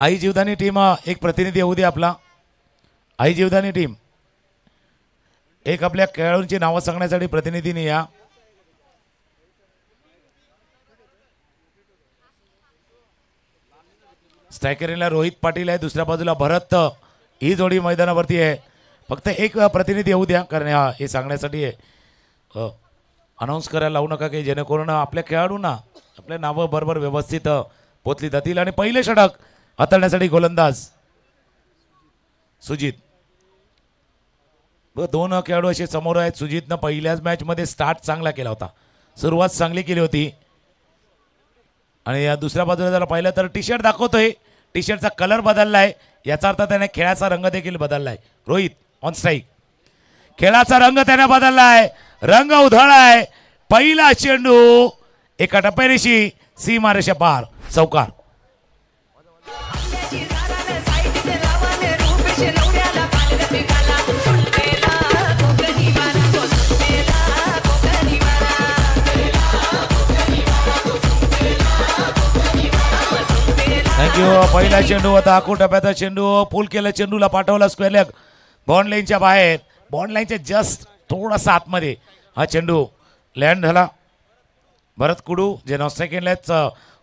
आई Jivdani team एक प्रतिनिधी येऊ दे आपला. आई जीवदानी टीम एक आपल्या खेळाडूंची नावं सांगण्यासाठी प्रतिनिधीने या. स्ट्रायकरला रोहित पाटील आहे, दुसऱ्या बाजूला भरत. ही जोडी मैदानावरती आहे. फक्त एक प्रतिनिधी येऊ द्या, कारण हे सांगण्यासाठी आहे. अनाऊन्स करायला लावू नका की जेणेकरून आपल्या खेळाडूंना आपल्या नावं बरोबर व्यवस्थित पोचली जातील. आणि पहिले षटक हाताळण्यासाठी गोलंदाज सुजित. दोन खेळाडू असे समोर आहेत. सुजितनं पहिल्याच मॅचमध्ये स्टार्ट चांगला केला होता, सुरुवात चांगली केली होती. आणि या दुसऱ्या बाजूला जर पाहिलं तर टी शर्ट दाखवतोय, टी शर्टचा कलर बदलला आहे, याचा अर्थ त्याने खेळाचा रंग देखील बदलला आहे. Rohit on strike. खेळाचा रंग त्याने बदलला आहे, रंग उधळला आहे. पहिला चेंडू एका टप्प्याशी सीमारेषा पार, चौकार. थँक्यू. पहिला चेंडू होता, आखूड टप्प्याचा चेंडू. पुल केलं, चेंडूला पाठवला स्क्वेअर लेग, बॉन्ड लाईनच्या बाहेर, बॉन्ड लाईनच्या जस्ट थोडासा आतमध्ये हा चेंडू लँड झाला. भरत कुडू जे नॉन स्ट्राईक एंडला आहेत,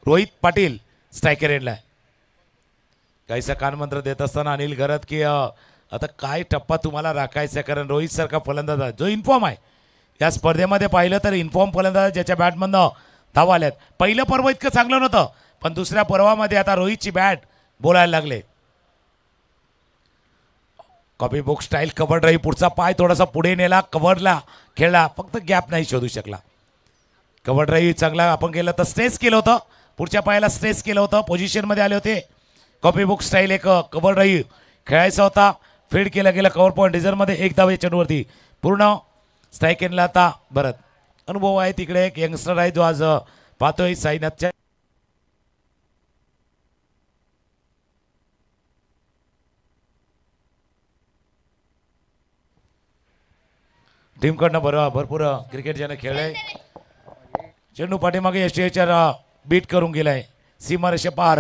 रोहित पाटील स्ट्रायकर एंडला आहे. काहीसा कानमंत्र देत असताना अनिल घरत की आता काय टप्पा तुम्हाला राखायचा आहे, कारण रोहित सारखा फलंदाज आहे जो इन्फॉर्म आहे. या स्पर्धेमध्ये पाहिलं तर इन्फॉर्म फलंदाज ज्याच्या बॅटमधनं धावा आल्यात. पहिलं पर्व इतकं चांगलं नव्हतं, पण दुसऱ्या पर्वामध्ये आता रोहितची बॅट बोलायला लागले. Copy book style cover drive, पुढचा पाय थोडासा पुढे नेला, कव्हरला खेळला, फक्त गॅप नाही शोधू शकला. कव्हर ड्राईव्ह चांगला आपण केलं तर स्ट्रेस केलं होतं, पुढच्या पायाला स्ट्रेस केलं होतं, पोझिशनमध्ये आले होते. कॉपी बुक स्टाईल एक कव्हर ड्राईव्ह खेळायचा होता, फीड केला गेला कव्हर पॉईंट रिझर्वमध्ये. एक धाव चेंडूवरती पूर्ण स्ट्राईक एंडला आता भरत. अनुभव आहे तिकडे, एक यंगस्टर आहे जो आज पाहतोय साईनाथच्या. टीमकडनं भरपूर क्रिकेट ज्याने खेळलंय. चेंडू पाठीमागे एसटीएचआर बीट करून गेलाय, सीमारेषे पार,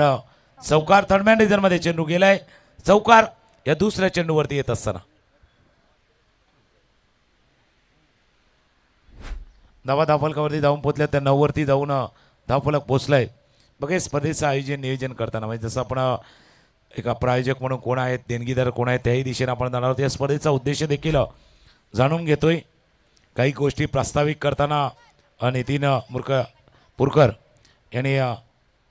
चौकार. थर्डमॅन रिझनमध्ये चेंडू गेलाय, चौकार. या दुसऱ्या चेंडूवरती येत असताना धावफलकावरती जाऊन पोचल्या, त्या 9 वरती जाऊन धावफलक पोचलाय. बघा स्पर्धेचं आयोजन नियोजन करताना म्हणजे जसं आपण एका प्रायोजक म्हणून कोण आहेत, देणगीदार कोण आहेत, त्याही दिशेने आपण जाणार आहोत. या स्पर्धेचा उद्देश देखील जाणून घेतोय. काही गोष्टी प्रास्ताविक करताना नितीन पुरकर यांनी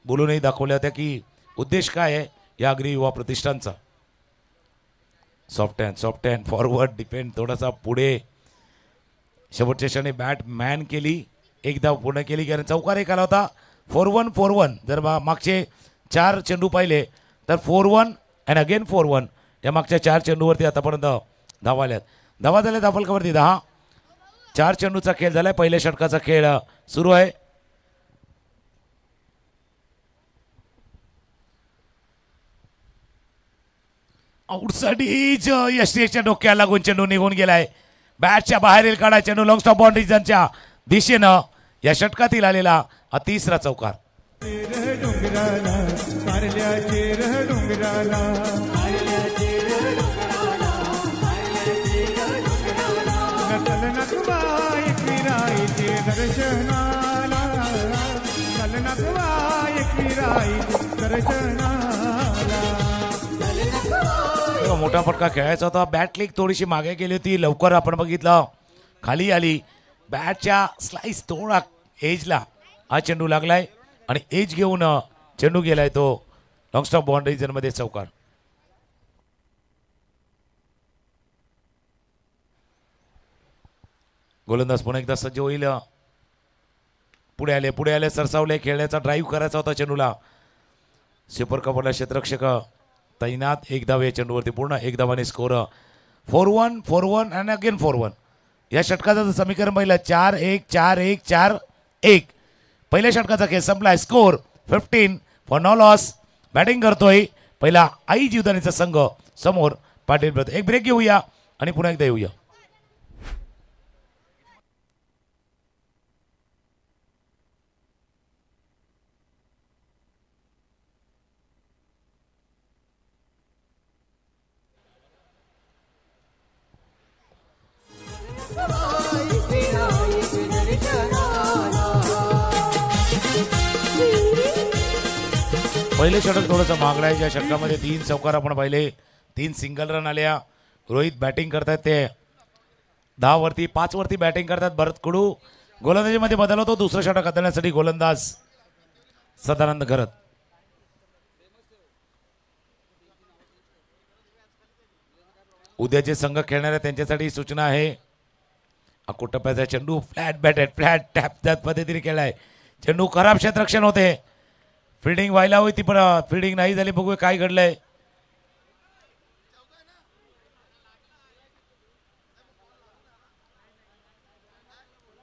बोलूनही दाखवल्या होत्या की उद्देश काय आहे या अग्री युवा प्रतिष्ठानचा. सॉफ्ट हँड फॉरवर्ड डिफेंड, थोडासा पुढे. शेवटच्या क्षणी बॅट मॅन केली, एक धाव पूर्ण केली, कारण चौकार एक आला होता. 4-1. जर मागचे 4 चेंडू पाहिले तर 4-1 अँड अगेन 4-1. या मागच्या 4 चेंडूवरती आतापर्यंत धावा आल्यात. धावा झाल्या धावफलकावरती 10. 4 चेंडूचा खेळ झालाय, पहिल्या षटकाचा खेळ सुरू आहे. आउटसाइड यशच्या डोक्याला लागून चेंडू निघून गेलाय. बॅटच्या बाहेरील काढा चेंडू लॉंग स्टॉप बाउंड्रीजनच्या दिशेनं. या षटकातील आलेला हा तिसरा चौकार. मोठा फटका खेळायचा होता. बॅट लीक थोडीशी मागे गेली होती, लवकर आपण बघितलं खाली आली. बॅटच्या स्लाइस थोडा एजला हा चेंडू लागलाय आणि एज घेऊन चेंडू गेलाय तो लॉंग स्टॉप बाउंड्री झोनमध्ये, चौकार. गोलंदाज पुन्हा एकदा सज्ज होईल. पुढे आले सरसावले. खेळण्याचा ड्राईव्ह करायचा होता चेंडूला. सुपर कव्हरला क्षेत्ररक्षक तैनात. एक धाव या चेंडूवरती पूर्ण, एक धावाने स्कोर 4-1 अँड अगेन 4-1. या षटकाचं समीकरण पहिलं 4-1 4-1 4-1. पहिल्या षटकाचा खेळ संपलाय. Score 15 for no loss. Batting करतोय पहिला आई जीवदानीचा संघ समोर पाटील. एक ब्रेक घेऊया आणि पुन्हा एकदा येऊया. पहिले षटक थोडंसं महागडं आहे. ज्या षटकामध्ये 3 चौकार आपण पाहिले, 3 सिंगल रन आल्या. रोहित बॅटिंग करतात, ते 10 वरती 5 वरती बॅटिंग करतात. भरत कडू गोलंदाजीमध्ये बदल होतो. दुसरं षटक हाताळण्यासाठी गोलंदाज सदानंद घरत. उद्याचे संघ खेळणाऱ्या त्यांच्यासाठी सूचना आहे. अकोटप्याचा चेंडू फ्लॅट बॅटेड फ्लॅट टॅप त्या पद्धतीने खेळलाय. चेंडू खराब क्षेत्ररक्षण होते. फिल्डिंग व्हायला हवी ती, पण फिल्डिंग नाही झाली. बघूया काय घडलंय.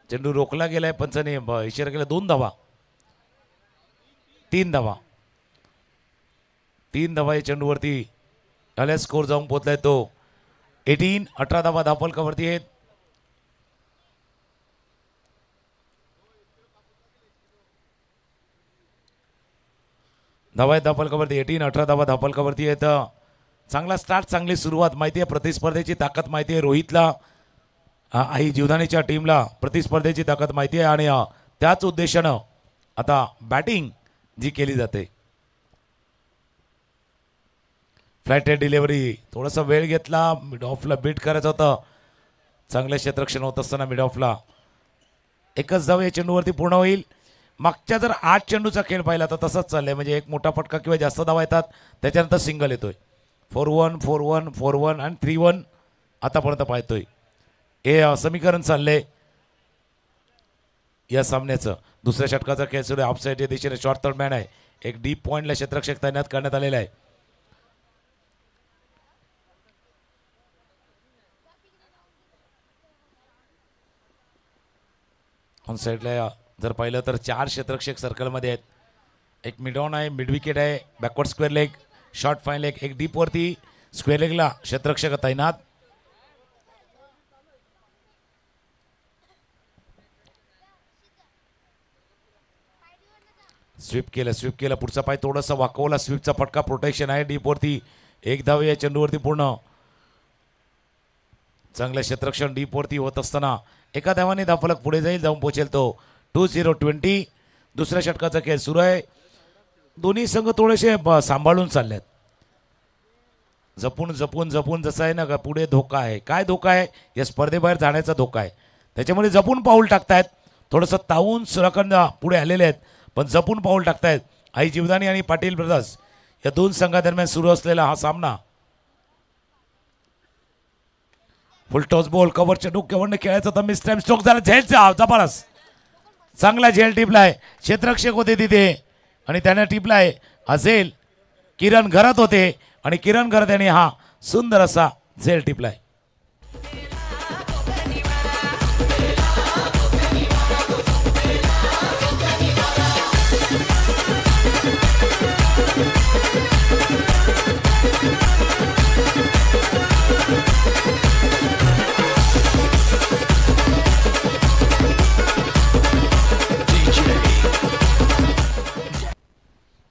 चेंडू रोखला गेलाय. पंचाने इशारा केला. 2 धावा, 3 धावा, 3 धावा या चेंडूवरती आल्या. स्कोर जाऊन पोहोचलाय तो 18 धावा धावफलकावरती आहेत. धावा आहेत धावफलकावरती 18 धावा धावफलकावरती आहेत. चांगला स्टार्ट, चांगली सुरुवात. माहिती आहे प्रतिस्पर्धेची ताकद, माहिती आहे रोहितला, आई जीवदानीच्या टीमला प्रतिस्पर्धेची ताकद माहिती आहे. आणि त्याच उद्देशानं आता बॅटिंग जी केली जाते. फ्लॅट डिलिव्हरी, थोडासा वेळ घेतला. मिड ऑफला बीट करायचं होतं. चांगलं क्षेत्ररक्षण होत असताना मिड ऑफला एकच धाव या चेंडूवरती पूर्ण होईल. मागच्या जर 8 चेंडूचा खेळ पाहिला तर तसंच चाललंय. म्हणजे एक मोठा फटका किंवा जास्त धावा येतात, त्याच्यानंतर सिंगल येतोय. 4-1 4-1 4-1 आणि 3-1 आतापर्यंत पाहतोय. हे समीकरण चाललंय या सामन्याचं. दुसऱ्या षटकाचा खेळ सुरू आहे. ऑफसाईडच्या दिशेने शॉर्ट थर्ड मॅन आहे. एक डीप पॉईंटला क्षेत्ररक्षक तैनात करण्यात आलेला आहे. ऑन साईडला जर पाहिलं तर 4 क्षेत्ररक्षक सर्कलमध्ये आहेत. एक मिड ऑन आहे, मिड विकेट आहे, backward square leg, short fine leg, एक डीप वरती स्क्वेअर लेगला क्षेत्ररक्षक तैनात. स्वीप केलं पुढचा पाय थोडासा वाकवला. स्वीपचा फटका, प्रोटेक्शन आहे. डीप वरती एक धाव या चेंडूवरती पूर्ण. चांगलं क्षेत्ररक्षण डीप वरती होत असताना एका धावाने धावफलक पुढे जाईल, जाऊन पोहोचेल तो 2-0-20. दुसऱ्या षटकाचा खेळ सुरू आहे. दोन्ही संघ थोडेसे सांभाळून चाललेत. जपून जपून जपून. जसं आहे ना का पुढे धोका आहे. काय धोका आहे? या स्पर्धेबाहेर जाण्याचा धोका आहे. त्याच्यामुळे जपून पाऊल टाकतायत. थोडंसं तावून सुराखंड पुढे आलेले आहेत, पण जपून पाऊल टाकतायत. आई जीवदानी आणि पाटील ब्रदर्स या 2 संघादरम्यान सुरू असलेला हा सामना. फुल टॉस बॉल, कव्हरच्या डोक्यावरनं खेळायचा तर मिस टाइम स्ट्रोक झाला. झेलचा जबरदस्त चांगला झेल टिपलाय. क्षेत्ररक्षक होते तिथे आणि त्याने टिपलाय. असेल किरण घरात होते आणि किरण घरात यांनी हा सुंदर असा झेल टिपलाय.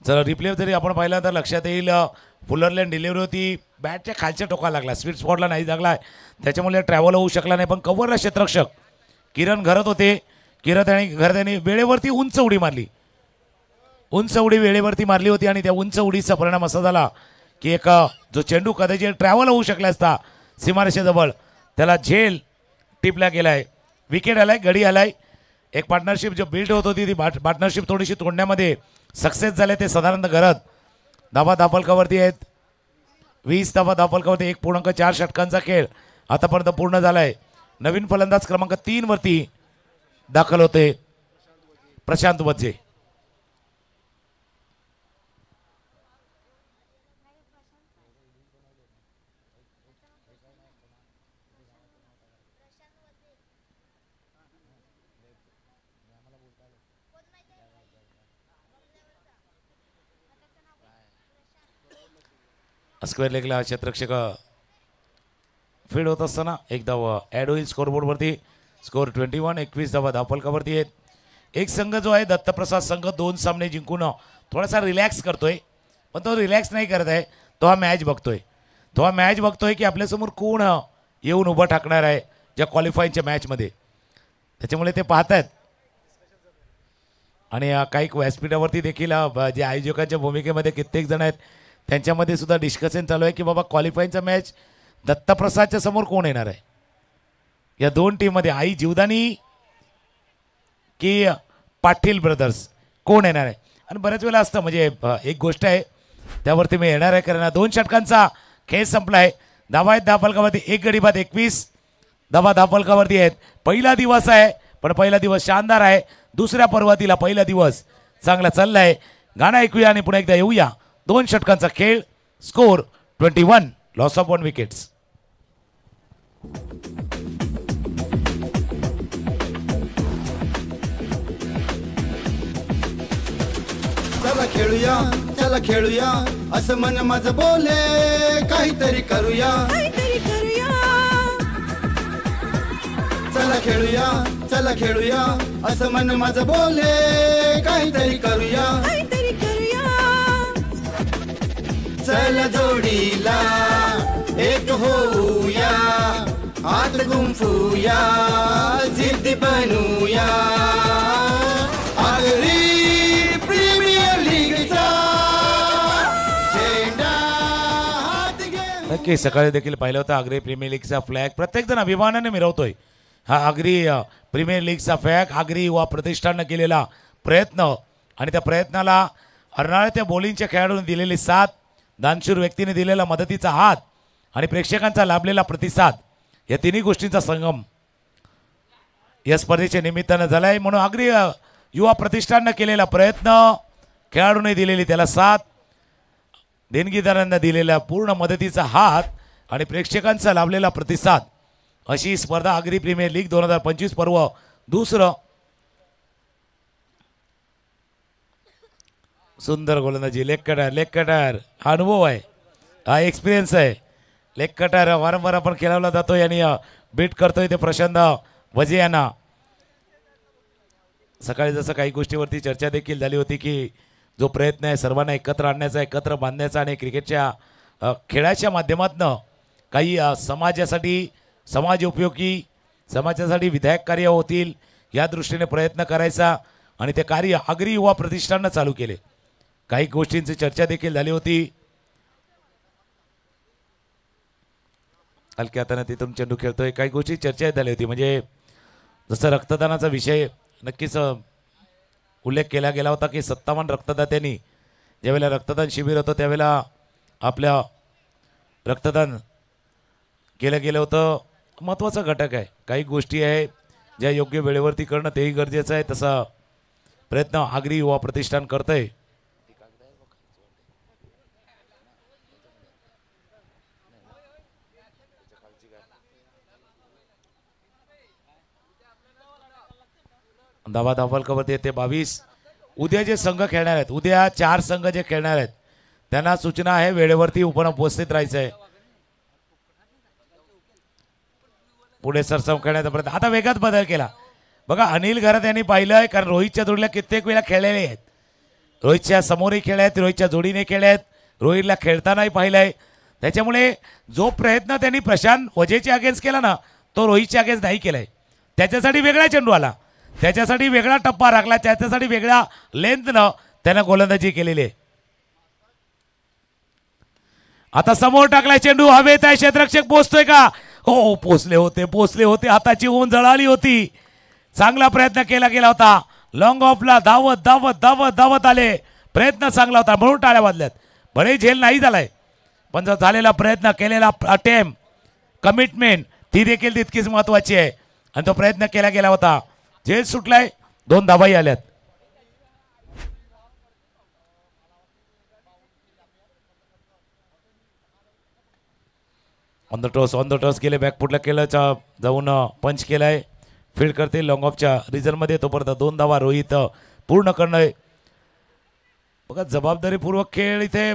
जर रिप्ले जरी आपण पाहिला तर लक्षात येईल फुलरलँड डिलिव्हरी होती. बॅटच्या खालच्या टोकाला लागला, स्वीट स्पॉटला नाही लागला, त्याच्यामुळे ट्रॅव्हल होऊ शकला नाही. पण कव्हरला क्षेत्ररक्षक किरण घरात होते. घरात वेळेवरती उंच उडी मारली. उंच उडी वेळेवरती मारली होती आणि त्या उंच उडीचा परिणाम असा झाला की एक जो चेंडू कदाचित ट्रॅव्हल होऊ शकला असता सीमारेषेजवळ, त्याला झेल टिपला गेलाय. विकेट आलाय, गडी आलाय. एक पार्टनरशिप जो बिल्ड होत होती ती पार्टनरशिप थोडीशी तोडण्यामध्ये सक्सेस झाले ते सदानंद घरत. धावा धावफलकावरती आहेत 20 धावा धावफलकावरती. 1.4 षटकांचा खेळ आतापर्यंत पूर्ण झालाय. नवीन फलंदाज क्रमांक 3 वरती दाखल होते प्रशांत वज्जे. स्क्वेअर लेगला क्षेत्ररक्षक फील्ड होत असताना एक धाव ॲड होईल स्कोरबोर्डवरती. स्कोर 21. 21 धावा धावफलकावरती आहेत. एक संघ जो आहे दत्तप्रसाद संघ 2 सामने जिंकून थोडासा रिलॅक्स करतोय, पण तो रिलॅक्स नाही करत आहे. तो हा मॅच बघतोय की आपल्यासमोर कोण येऊन उभं ठाकणार आहे ज्या क्वालिफाईंगच्या मॅचमध्ये. त्याच्यामुळे ते पाहत आहेत. आणि काही व्यासपीठावरती देखील जे आयोजकांच्या भूमिकेमध्ये कित्येक जण आहेत त्यांच्यामध्ये सुद्धा डिस्कशन चालू आहे की बाबा क्वालिफाईंगचा मॅच दत्तप्रसादच्या समोर कोण येणार आहे या दोन टीममध्ये, आई जीवदानी की पाटील ब्रदर्स कोण येणार आहे. आणि बऱ्याच वेळेला असतं म्हणजे एक गोष्ट आहे त्यावरती मी येणार आहे, कारण 2 षटकांचा खेळ संपला आहे. धावा आहेत 10 फलकावरती, 1 गडी बाद 21 धावा 10 फलकावरती आहेत. पहिला दिवस आहे, पण पहिला दिवस शानदार आहे. दुसऱ्या पर्वातीला पहिला दिवस चांगला चालला आहे. गाणं ऐकूया आणि पुन्हा एकदा येऊया. 2 षटकांचा खेळ, स्कोर 21, लॉस ऑफ 1 विकेट्स. चला खेळूया, चला खेळूया, असं मन माझं बोले, काहीतरी करूया, काहीतरी करूया. चला खेळूया, चला खेळूया, असं मन माझं बोले, काहीतरी करूया, काहीतरी करूया. चला जोडीला एक होऊया, हात गुंफूया, जिद्दी बनूया. आगरी नक्की सकाळी देखील पाहिलं होतं आग्री प्रीमियर लीगचा फ्लॅग प्रत्येकजण अभिमानाने मिरवतोय. हा आग्री प्रीमियर लीगचा फ्लॅग आग्री युवा प्रतिष्ठाननं केलेला प्रयत्न आणि त्या प्रयत्नाला अर्नाळ्याच्या बॉलिंगच्या खेळाडूंनी दिलेली साथ, दानशूर व्यक्तीने दिलेला मदतीचा हात आणि प्रेक्षकांचा लाभलेला प्रतिसाद या तिन्ही गोष्टींचा संगम या स्पर्धेच्या निमित्तानं झाला आहे. म्हणून आग्री युवा प्रतिष्ठाननं केलेला प्रयत्न, खेळाडूंनी दिलेली त्याला साथ, देणगीदारांना दिलेला पूर्ण मदतीचा हात आणि प्रेक्षकांचा लाभलेला प्रतिसाद अशी स्पर्धा आग्री प्रीमियर लीग 2025 पर्व दुसरं. सुंदर गोलंदाजी, लेग कटर हा अनुभव आहे, हा एक्सपिरियन्स आहे. लेग कटर वारंवार आपण खेळवला जातोय आणि बीट करतोय ते प्रशांत वजे यांना. सकाळी जसं काही गोष्टीवरती चर्चा देखील झाली होती की जो प्रयत्न आहे सर्वांना एकत्र आणण्याचा, एकत्र बांधण्याचा आणि क्रिकेटच्या खेळाच्या माध्यमातून काही समाजासाठी, समाज उपयोगी, समाजासाठी विधायक कार्य होतील या दृष्टीने प्रयत्न करायचा आणि ते कार्य आग्री युवा प्रतिष्ठाननं चालू केले. काही गोष्टींची चर्चा देखील झाली होती. हलक्या हाताने तिथून चेंडू खेळतोय, काही गोष्टी चर्चा झाली होती. म्हणजे जसं रक्तदानाचा विषय नक्कीच उल्लेख केला गेला होता की 57 रक्तदात्यांनी ज्यावेळेला रक्तदान शिबिर होतं त्यावेळेला आपल्या रक्तदान केलं गेलं होतं. महत्त्वाचा घटक आहे, काही गोष्टी आहे ज्या योग्य वेळेवरती करणं तेही गरजेचं आहे. तसा प्रयत्न आग्री युवा प्रतिष्ठान करतंय. धावा धावफलकावरती येते 22. उद्या जे संघ खेळणार आहेत, उद्या 4 संघ जे खेळणार आहेत त्यांना सूचना आहे वेळेवरती उपस्थित राहायचं आहे. पुढे सरसाव खेळण्याचा प्रयत्न, आता वेगात बदल केला बघा. अनिल घरात यांनी पाहिलंय, कारण रोहितच्या जोडीला कित्येक वेळा खेळलेले आहेत. रोहितच्या समोरही खेळले आहेत, रोहितच्या जोडीने खेळले आहेत, रोहितला खेळतानाही पाहिलंय. त्याच्यामुळे जो प्रयत्न त्यांनी प्रशांत वजेच्या अगेन्स्ट केला ना तो रोहितच्या अगेन्स्ट नाही केलाय. त्याच्यासाठी वेगळा चेंडू आला, त्याच्यासाठी वेगळा टप्पा राखला, त्याच्यासाठी वेगळ्या लेंथनं त्यानं गोलंदाजी केलेली आहे. आता समोर टाकलाय चेंडू, हवेत आहे, क्षेत्ररक्षक पोहोचतोय का? हो, पोहोचले होते, हाताची ऊन जळाली होती. चांगला प्रयत्न केला गेला होता. लॉंग ऑफला धावत आले, प्रयत्न चांगला होता म्हणून टाळ्या वाजल्यात. भले झेल नाही झालाय पण जो झालेला प्रयत्न, केलेला अटेम्प्ट, कमिटमेंट ती देखील तितकीच महत्वाची आहे आणि तो प्रयत्न केला गेला होता. झेल सुटलाय, 2 धावाही आल्यात. ऑन द टॉस केले, बॅकफुटला केलं, जाऊन पंच केलाय. फील्ड करते लॉंग ऑफच्या रिझनमध्ये, तोपर्यंत 2 धावा रोहित पूर्ण करणं. बघा जबाबदारीपूर्वक खेळ, इथे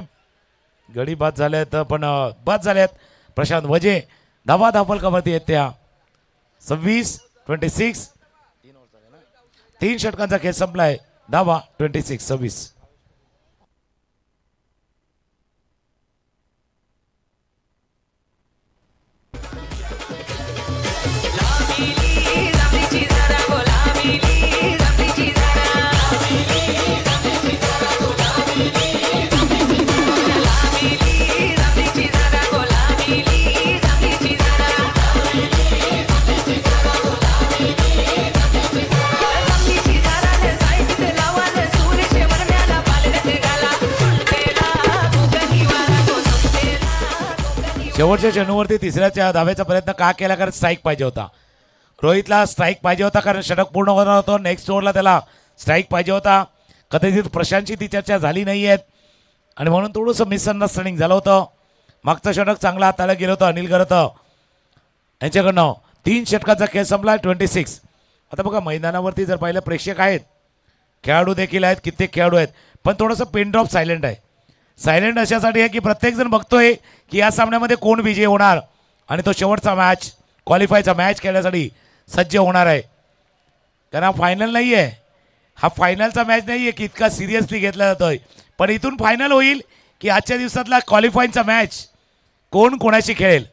गडी बाद झाल्यात, पण बाद झाल्यात. प्रशांत वजे धावा धावफलकावरती येत त्या 26-26. 3 षटकांचा खेळ संपलाय. धावा 26-26. Zamili, zamili, zara, bola, zamili, zamili, zara. शेवटच्या चेंडूवरती तिसऱ्या धावेचा प्रयत्न का केला, कारण स्ट्राईक पाहिजे होता. रोहितला स्ट्राईक पाहिजे होता, कारण षटक पूर्ण होणार होतं. नेक्स्ट ओव्हरला त्याला स्ट्राईक पाहिजे होता. कदाचित प्रशांतची ती चर्चा झाली नाही आहेत आणि म्हणून थोडंसं मिसअंडरस्टँडिंग झालं होतं. मागचं षटक चांगला हाताला गेलं होतं अनिल गरत यांच्याकडनं. 3 षटकाचा खेळ संपला 26. आता बघा मैदानावरती जर पाहिलं प्रेक्षक आहेत, खेळाडू देखील आहेत, कित्येक खेळाडू आहेत, पण थोडंसं पेन ड्रॉप सायलेंट आहे. सायलेंट अशासाठी आहे की प्रत्येकजण बघतोय की या सामन्यामध्ये कोण विजयी होणार आणि तो शेवटचा मॅच क्वालिफायचा मॅच खेळण्यासाठी सज्ज होणार आहे. कारण हा फायनल नाही आहे, हा फायनलचा मॅच नाही आहे की इतका सिरियसली घेतला जातोय. पण इथून फायनल होईल की आजच्या दिवसातला क्वालिफायचा मॅच कोण कोणाशी खेळेल.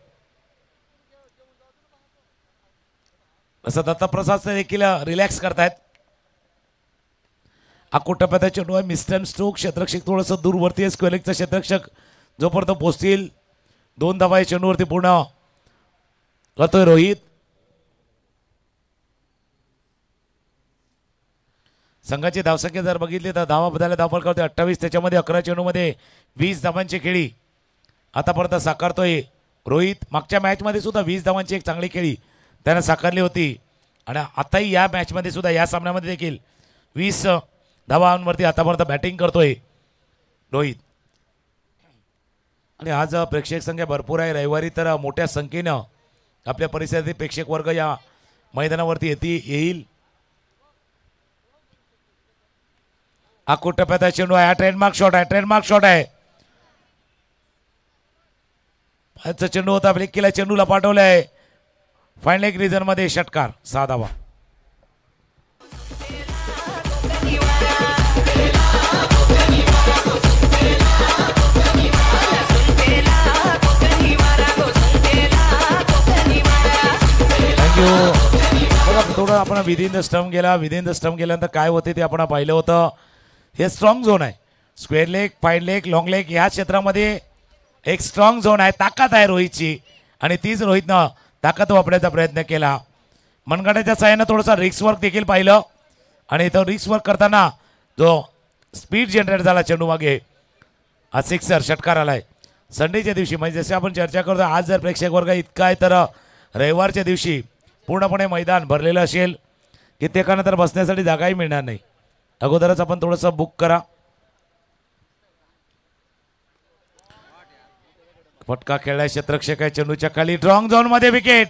असं दत्तप्रसाद देखील रिलॅक्स करतायत. अकोट टप्प्याचा चेंडू आहे, मिस्टन स्ट्रोक. क्षेत्ररक्षक थोडंसं दूरवरती आहे. स्क्वेअरलेगचा क्षेत्ररक्षक जोपर्यंत पोहोचतील 2 धावा या चेंडूवरती पूर्ण करतोय रोहित. संघाची धावसंख्या जर बघितली तर धावा बदलायला धावफल करतोय 28. त्याच्यामध्ये 11 चेंडूमध्ये 20 धावांची खेळी आतापर्यंत साकारतोय रोहित. मागच्या मॅचमध्ये सुद्धा 20 धावांची एक चांगली खेळी त्यानं साकारली होती आणि आताही या मॅचमध्ये सुद्धा या सामन्यामध्ये देखील 20 धावांवरती आतापर्यंत बॅटिंग करतोय रोहित. आणि आज प्रेक्षक संख्या भरपूर आहे. रविवारी तर मोठ्या संख्येनं आपल्या परिसरातील प्रेक्षक वर्ग या मैदानावरती येईल. अकोट टप्प्याचा चेंडू आहे, ट्रेडमार्क शॉट आहे, ट्रेडमार्क शॉट आहे. चेंडू होता, ब्रेक केला, चेंडूला पाठवलाय फायनल एक रिझन मध्ये षटकार 6 धावा. थँक्यू. बघा थोडं आपण विदिन द स्टंप गेला. विदिन द स्टंप गेल्यानंतर काय होते ते आपण पाहिलं होतं. हे स्ट्रॉंग झोन आहे. Square leg, fine leg, long leg या क्षेत्रामध्ये एक स्ट्रॉंग झोन आहे. ताकद आहे रोहितची आणि तीच रोहितनं ताकद वापरण्याचा प्रयत्न केला. मनगटाच्या साह्यानं थोडंसं रिक्स वर्क देखील पाहिलं आणि तो रिक्स वर्क करताना जो स्पीड जनरेट झाला चेंडू मागे हा सिक्सर षटकार आलाय. संडेच्या दिवशी म्हणजे जसे आपण चर्चा करतो आज जर प्रेक्षक वर्ग इतका आहे तर रविवारच्या दिवशी पूर्णपणे मैदान भरलेलं असेल. कित्येकांना तर बसण्यासाठी जागाही मिळणार नाही. अगोदरच आपण थोडंसं बुक करा. फटका खेळलाय क्षेत्ररक्षक आहे चेंडूच्या खाली. स्ट्रॉंग झोन मध्ये विकेट.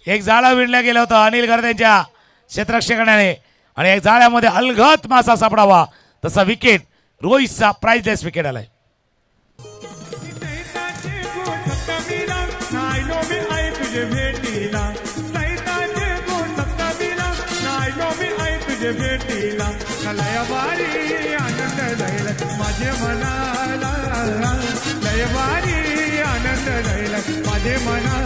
एक जाळं विणलं गेलं होतं अनिल गर्द यांच्या क्षेत्ररक्षकाने आणि एक जाळ्यामध्ये अलगद मासा सापडावा तसा विकेट रोहितचा प्राइजलेस विकेट आलाय. आनंद जाईल माझे मनाला, लयवारी आनंद जाईल माझे मनाला.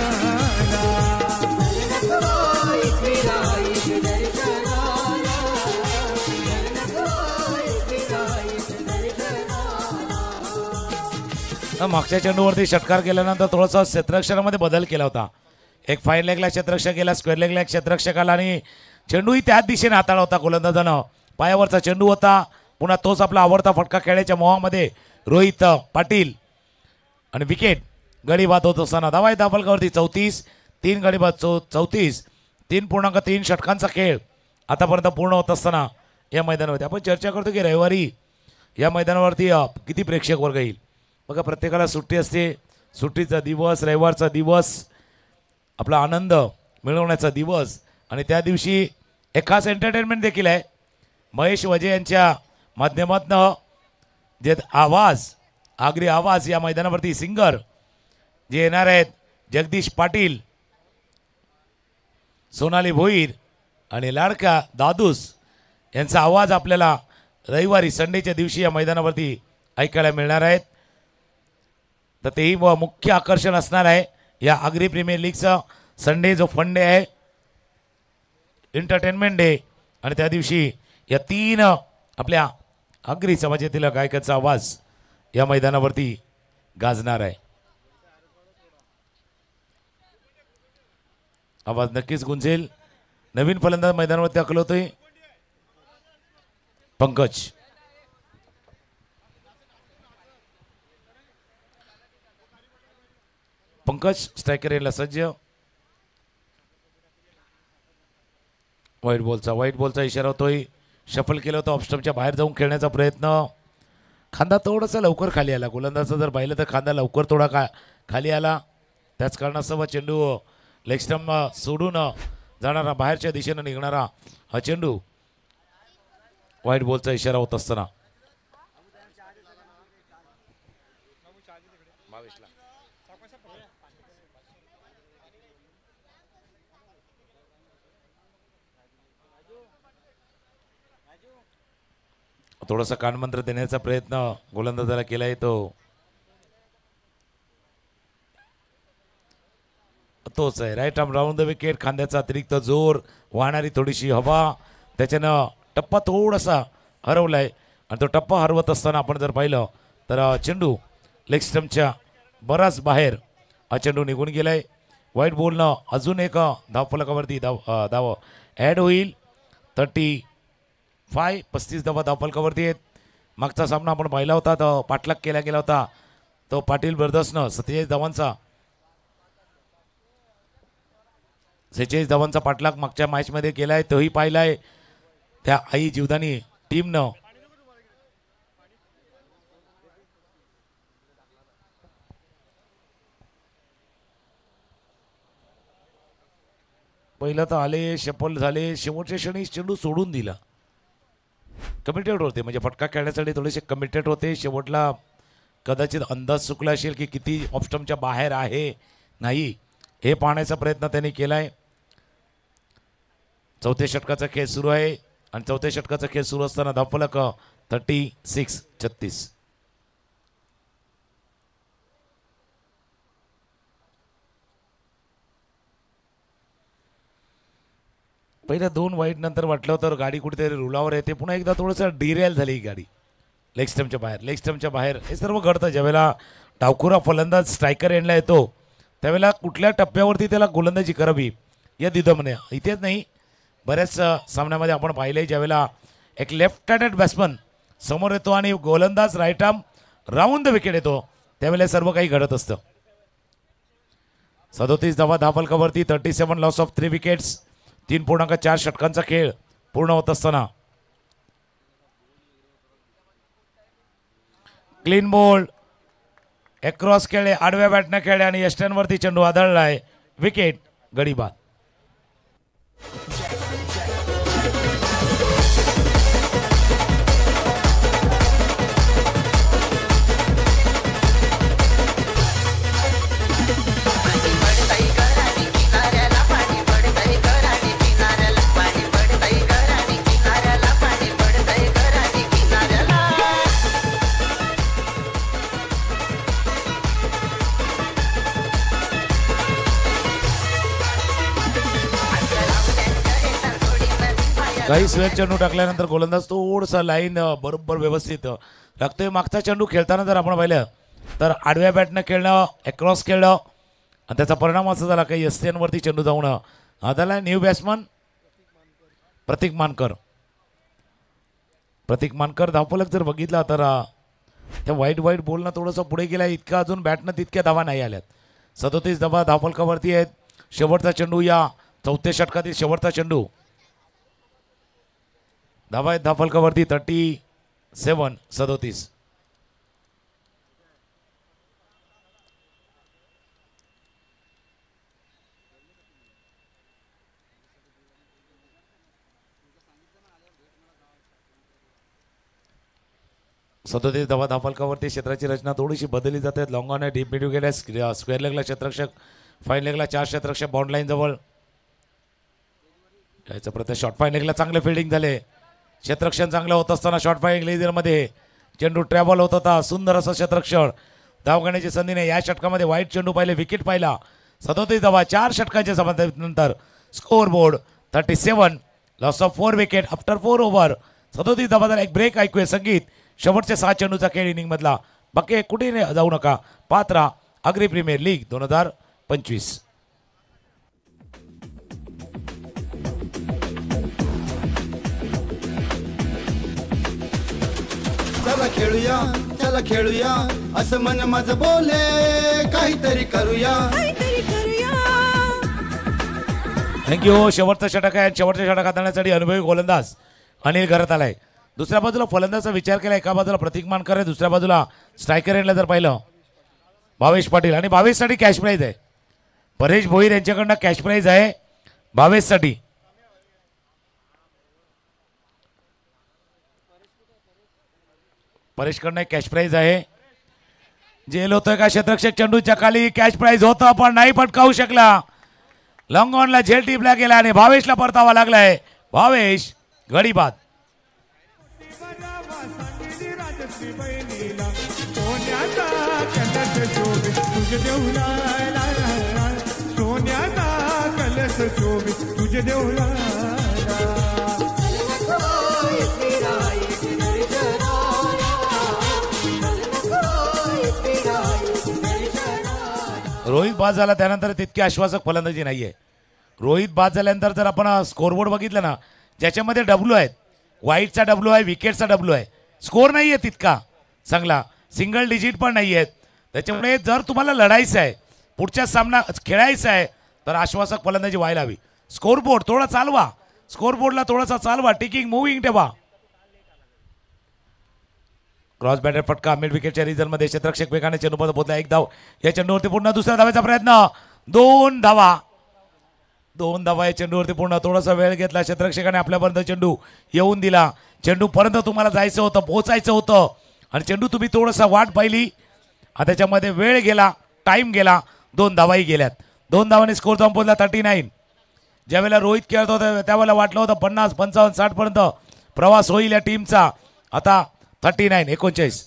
मागच्या चेंडूवरती षटकार केल्यानंतर थोडासा क्षेत्ररक्षणामध्ये बदल केला होता. एक फाईन लेगला क्षेत्ररक्षक गेला, स्क्वेअर लेगला क्षेत्ररक्षक आला आणि चेंडूही त्याच दिशेने हाताळला होता गोलंदाजानं. पायावरचा चेंडू होता. पुन्हा तोच आपला आवडता फटका खेळायच्या मोहामध्ये रोहित पाटील आणि विकेट. गडी बाद होत असताना धावा धावफलकावरती 34. 3 गडी बाद 34. 3.3 षटकांचा खेळ आतापर्यंत पूर्ण होत असताना या मैदानावरती आपण चर्चा करतो की रविवारी या मैदानावरती किती प्रेक्षक वर्ग येईल. बघा प्रत्येकाला सुट्टी असते. सुट्टीचा दिवस, रविवारचा दिवस, आपला आनंद मिळवण्याचा दिवस आणि त्या दिवशी एक खास एंटरटेनमेंट देखील आहे. महेश वजे यांच्या माध्यमातून जे आवाज, आगरी आवाज या मैदानावरती सिंगर जे येणार आहेत जगदीश पाटील, सोनाली भोईर आणि लाडका दादूस यांचा आवाज आपल्याला रविवारी संडेच्या दिवशी या मैदानावरती ऐकायला मिळणार आहेत. तर तेही मुख्य आकर्षण असणार आहे या आगरी प्रीमियर लीगचा संडे जो फन डे आहे, एंटरटेनमेंट डे. आणि त्या दिवशी या 3 आपल्या आगरी समाजातील गायकाचा आवाज या मैदानावरती गाजणार आहे. आवाज नक्कीच गुंजेल. नवीन फलंदाज मैदानावरती अकलवतोय पंकज. पंकज स्ट्रायकर याला सज्ज. व्हाईट बॉलचा इशारा होतोय. शफल केलं होतं ऑफस्टमच्या बाहेर जाऊन खेळण्याचा प्रयत्न. खांदा थोडासा लवकर खाली आला. गोलंदाजाचं जर पाहिलं तर खांदा लवकर थोडा खाली आला. त्याच कारणास्तव चेंडू लेग स्टंप सोडून जाणारा बाहेरच्या दिशेनं निघणारा हा चेंडू व्हाईट बॉलचा इशारा होत असताना थोडासा कानमंत्र देण्याचा प्रयत्न गोलंदाजाला केला येतो. तोच आहे right arm round the wicket. खांद्याचा अतिरिक्त जोर, वाहणारी थोडीशी हवा, त्याच्यानं टप्पा थोडासा हरवलाय. आणि तो टप्पा हरवत असताना आपण जर पाहिलं तर चेंडू लेग स्टंपच्या बराच बाहेर हा चेंडू निघून गेलाय. व्हाईट बॉलनं अजून एक धावफलकावरती धाव ॲड होईल. 35 धावा धावफलकावरती आहेत. मागचा सामना आपण पाहिला होता तो पाठलाग केला गेला होता. तो पाटील ब्रदर्सनं 47 धावांचा पाठलाग मागच्या मॅचमध्ये केलाय. तोही पाहिलाय त्या आई जीवदानी टीमनं. पहिलं तर आले, शफल झाले, शेवटच्या क्षणी चेंडू सोडून दिला. कमिटेड होते म्हणजे फटका खेळण्यासाठी थोडेसे कमिटेड होते. शेवटला कदाचित अंदाज चुकला असेल की किती ऑफस्टमच्या बाहेर आहे नाही हे पाहण्याचा प्रयत्न त्यांनी केलाय. चौथ्या षटकाचा खेळ सुरू आहे आणि चौथ्या षटकाचा खेळ सुरू असताना धावफलक 36. पहिल्या 2 वाईट नंतर वाटलं होतं गाडी कुठेतरी रुलावर येते. पुन्हा एकदा थोडंसं डिरेल झाली ही गाडी लेग स्टंपच्या बाहेर. हे सर्व घडतं ज्यावेळेला डावखुरा फलंदाज स्ट्रायकर एंडला येतो त्यावेळेला कुठल्या टप्प्यावरती त्याला गोलंदाजी करावी या दिदमने. इथेच नाही बऱ्याच सामन्यामध्ये आपण पाहिलंय ज्यावेळेला एक लेफ्ट हँडेड बॅट्समन समोर येतो आणि गोलंदाज right arm round the wicket येतो त्यावेळेला सर्व काही घडत असतं. 37 धावा धावफलकावरती 37 लॉस ऑफ 3 विकेट्स. 3.4 षटकांचा खेळ पूर्ण होत असताना क्लीन बॉल अक्रॉस खेळले, आडव्या बॅटने खेळले आणि यष्ट्यांवरती चेंडू आदळलाय. विकेट गडी बाद. काही स्वेर चेंडू टाकल्यानंतर गोलंदाज थोडसा लाईन बरोबर व्यवस्थित लागतोय. मागचा चेंडू खेळताना जर आपण पाहिलं तर आडव्या बॅटनं खेळणं, अक्रॉस खेळणं आणि त्याचा परिणाम असा झाला काही यस्त्यांवरती चेंडू जाऊन आदळला. न्यू बॅट्समन प्रतीक मानकर धावफलक जर बघितला तर त्या वाईट बॉलनं थोडंसं पुढे गेला. इतका अजून बॅटनं तितक्या धावा नाही आल्यात. 37 धावा धावफलकावरती आहेत. शेवटचा चेंडू या चौथ्या षटकातील शेवटचा चेंडू. धावा आहेत धावफलकावरती 37. धावा धावफलकावरती क्षेत्राची रचना थोडीशी बदलली जाते. लॉंग ऑन आहे, डीप मिड विकेट आहे. स्क्वेअर लेगला क्षेत्ररक्षक, फाईन लेगला 4 क्षेत्ररक्षक बाउंड लाईन जवळ. याचं प्रत्येक शॉर्ट फाईन लेगला चांगले फिल्डिंग झाले. क्षेत्ररक्षण चांगलं होत असताना शॉर्ट फाईन लेगमध्ये चेंडू ट्रॅव्हल होत होता. सुंदर असं क्षेत्ररक्षण. धाव घेण्याची संधी नाही. या षटकामध्ये वाईट चेंडू पाहिले, विकेट पाहिला. 37 धावा 4 षटकांच्या समाप्तीनंतर. Score board 37 loss of 4 wicket after 4 over. 37 धावा झाला. एक ब्रेक ऐकूया संगीत. शेवटच्या 6 चेंडूचा खेळ इनिंग मधला. बाकी कुठे जाऊ नका. Patra agri premier league 2025. चला चला खेळूया असं मन माझं बोले काहीतरी करूया. थँक्यू. शेवटचा षटक आहे. शेवटच्या षटक हाताळण्यासाठी अनुभवी गोलंदाज अनिल घरात आलाय. दुसऱ्या बाजूला फलंदाजाचा विचार केला. एका बाजूला प्रतीक मानकर आहे, दुसऱ्या बाजूला स्ट्रायकर एंडला जर पाहिलं भावेश पाटील. आणि भावेशसाठी कॅश प्राईज आहे. परेश भोईर यांच्याकडनं कॅश प्राईज आहे भावेशसाठी. परेशकडनं कॅश प्राईज आहे. जेल होतोय का क्षेत्ररक्षक चेंडूच्या खाली. कॅश प्राईज होतं पण नाही पटकावू शकला. लॉंग ऑनला झेल टिपला गेला आणि भावेशला परतावा लागलाय. भावेश गडी बाद. सोन्याचा कलश शोभे तुझे देऊला. रोहित बाद झाला त्यानंतर तितकी आश्वासक फलंदाजी नाहीये. रोहित बाद झाल्यानंतर जर आपण स्कोरबोर्ड बघितलं ना, ज्याच्यामध्ये डब्ल्यू आहेत, वाईटचा डब्ल्यू आहे, विकेटचा डब्ल्यू आहे, स्कोर नाहीये तितका चांगला, सिंगल डिजिट पण नाही आहेत. त्याच्यामुळे जर तुम्हाला लढायचं आहे, पुढच्या सामना खेळायचा आहे, तर आश्वासक फलंदाजी व्हायला हवी. स्कोरबोर्ड थोडा चालवा, स्कोरबोर्डला थोडासा चालवा, टिकिंग मुव्हिंग ठेवा. क्रॉस बॅटर फटका मिड विकेटच्या रिझनमध्ये क्षेत्ररक्षक वेगाने चेंडूपर्यंत पोहोचला. एक धाव या चेंडूवरती पूर्ण. दुसऱ्या धावेचा प्रयत्न. 2 धावा. 2 धावा या चेंडूवरती पूर्ण. थोडासा वेळ घेतला क्षेत्ररक्षकाने, आपल्यापर्यंत चेंडू येऊन दिला. चेंडूपर्यंत तुम्हाला जायचं होतं, पोहोचायचं होतं आणि चेंडू तुम्ही थोडंसं वाट पाहिली. त्याच्यामध्ये वेळ गेला, टाइम गेला, 2 धावाही गेल्यात. 2 धावांनी स्कोर जाऊन पोहोचला 39. ज्यावेळेला रोहित खेळत होता त्यावेळेला वाटलं होतं 50, 55, 60 पर्यंत प्रवास होईल या टीमचा. आता 39, 39.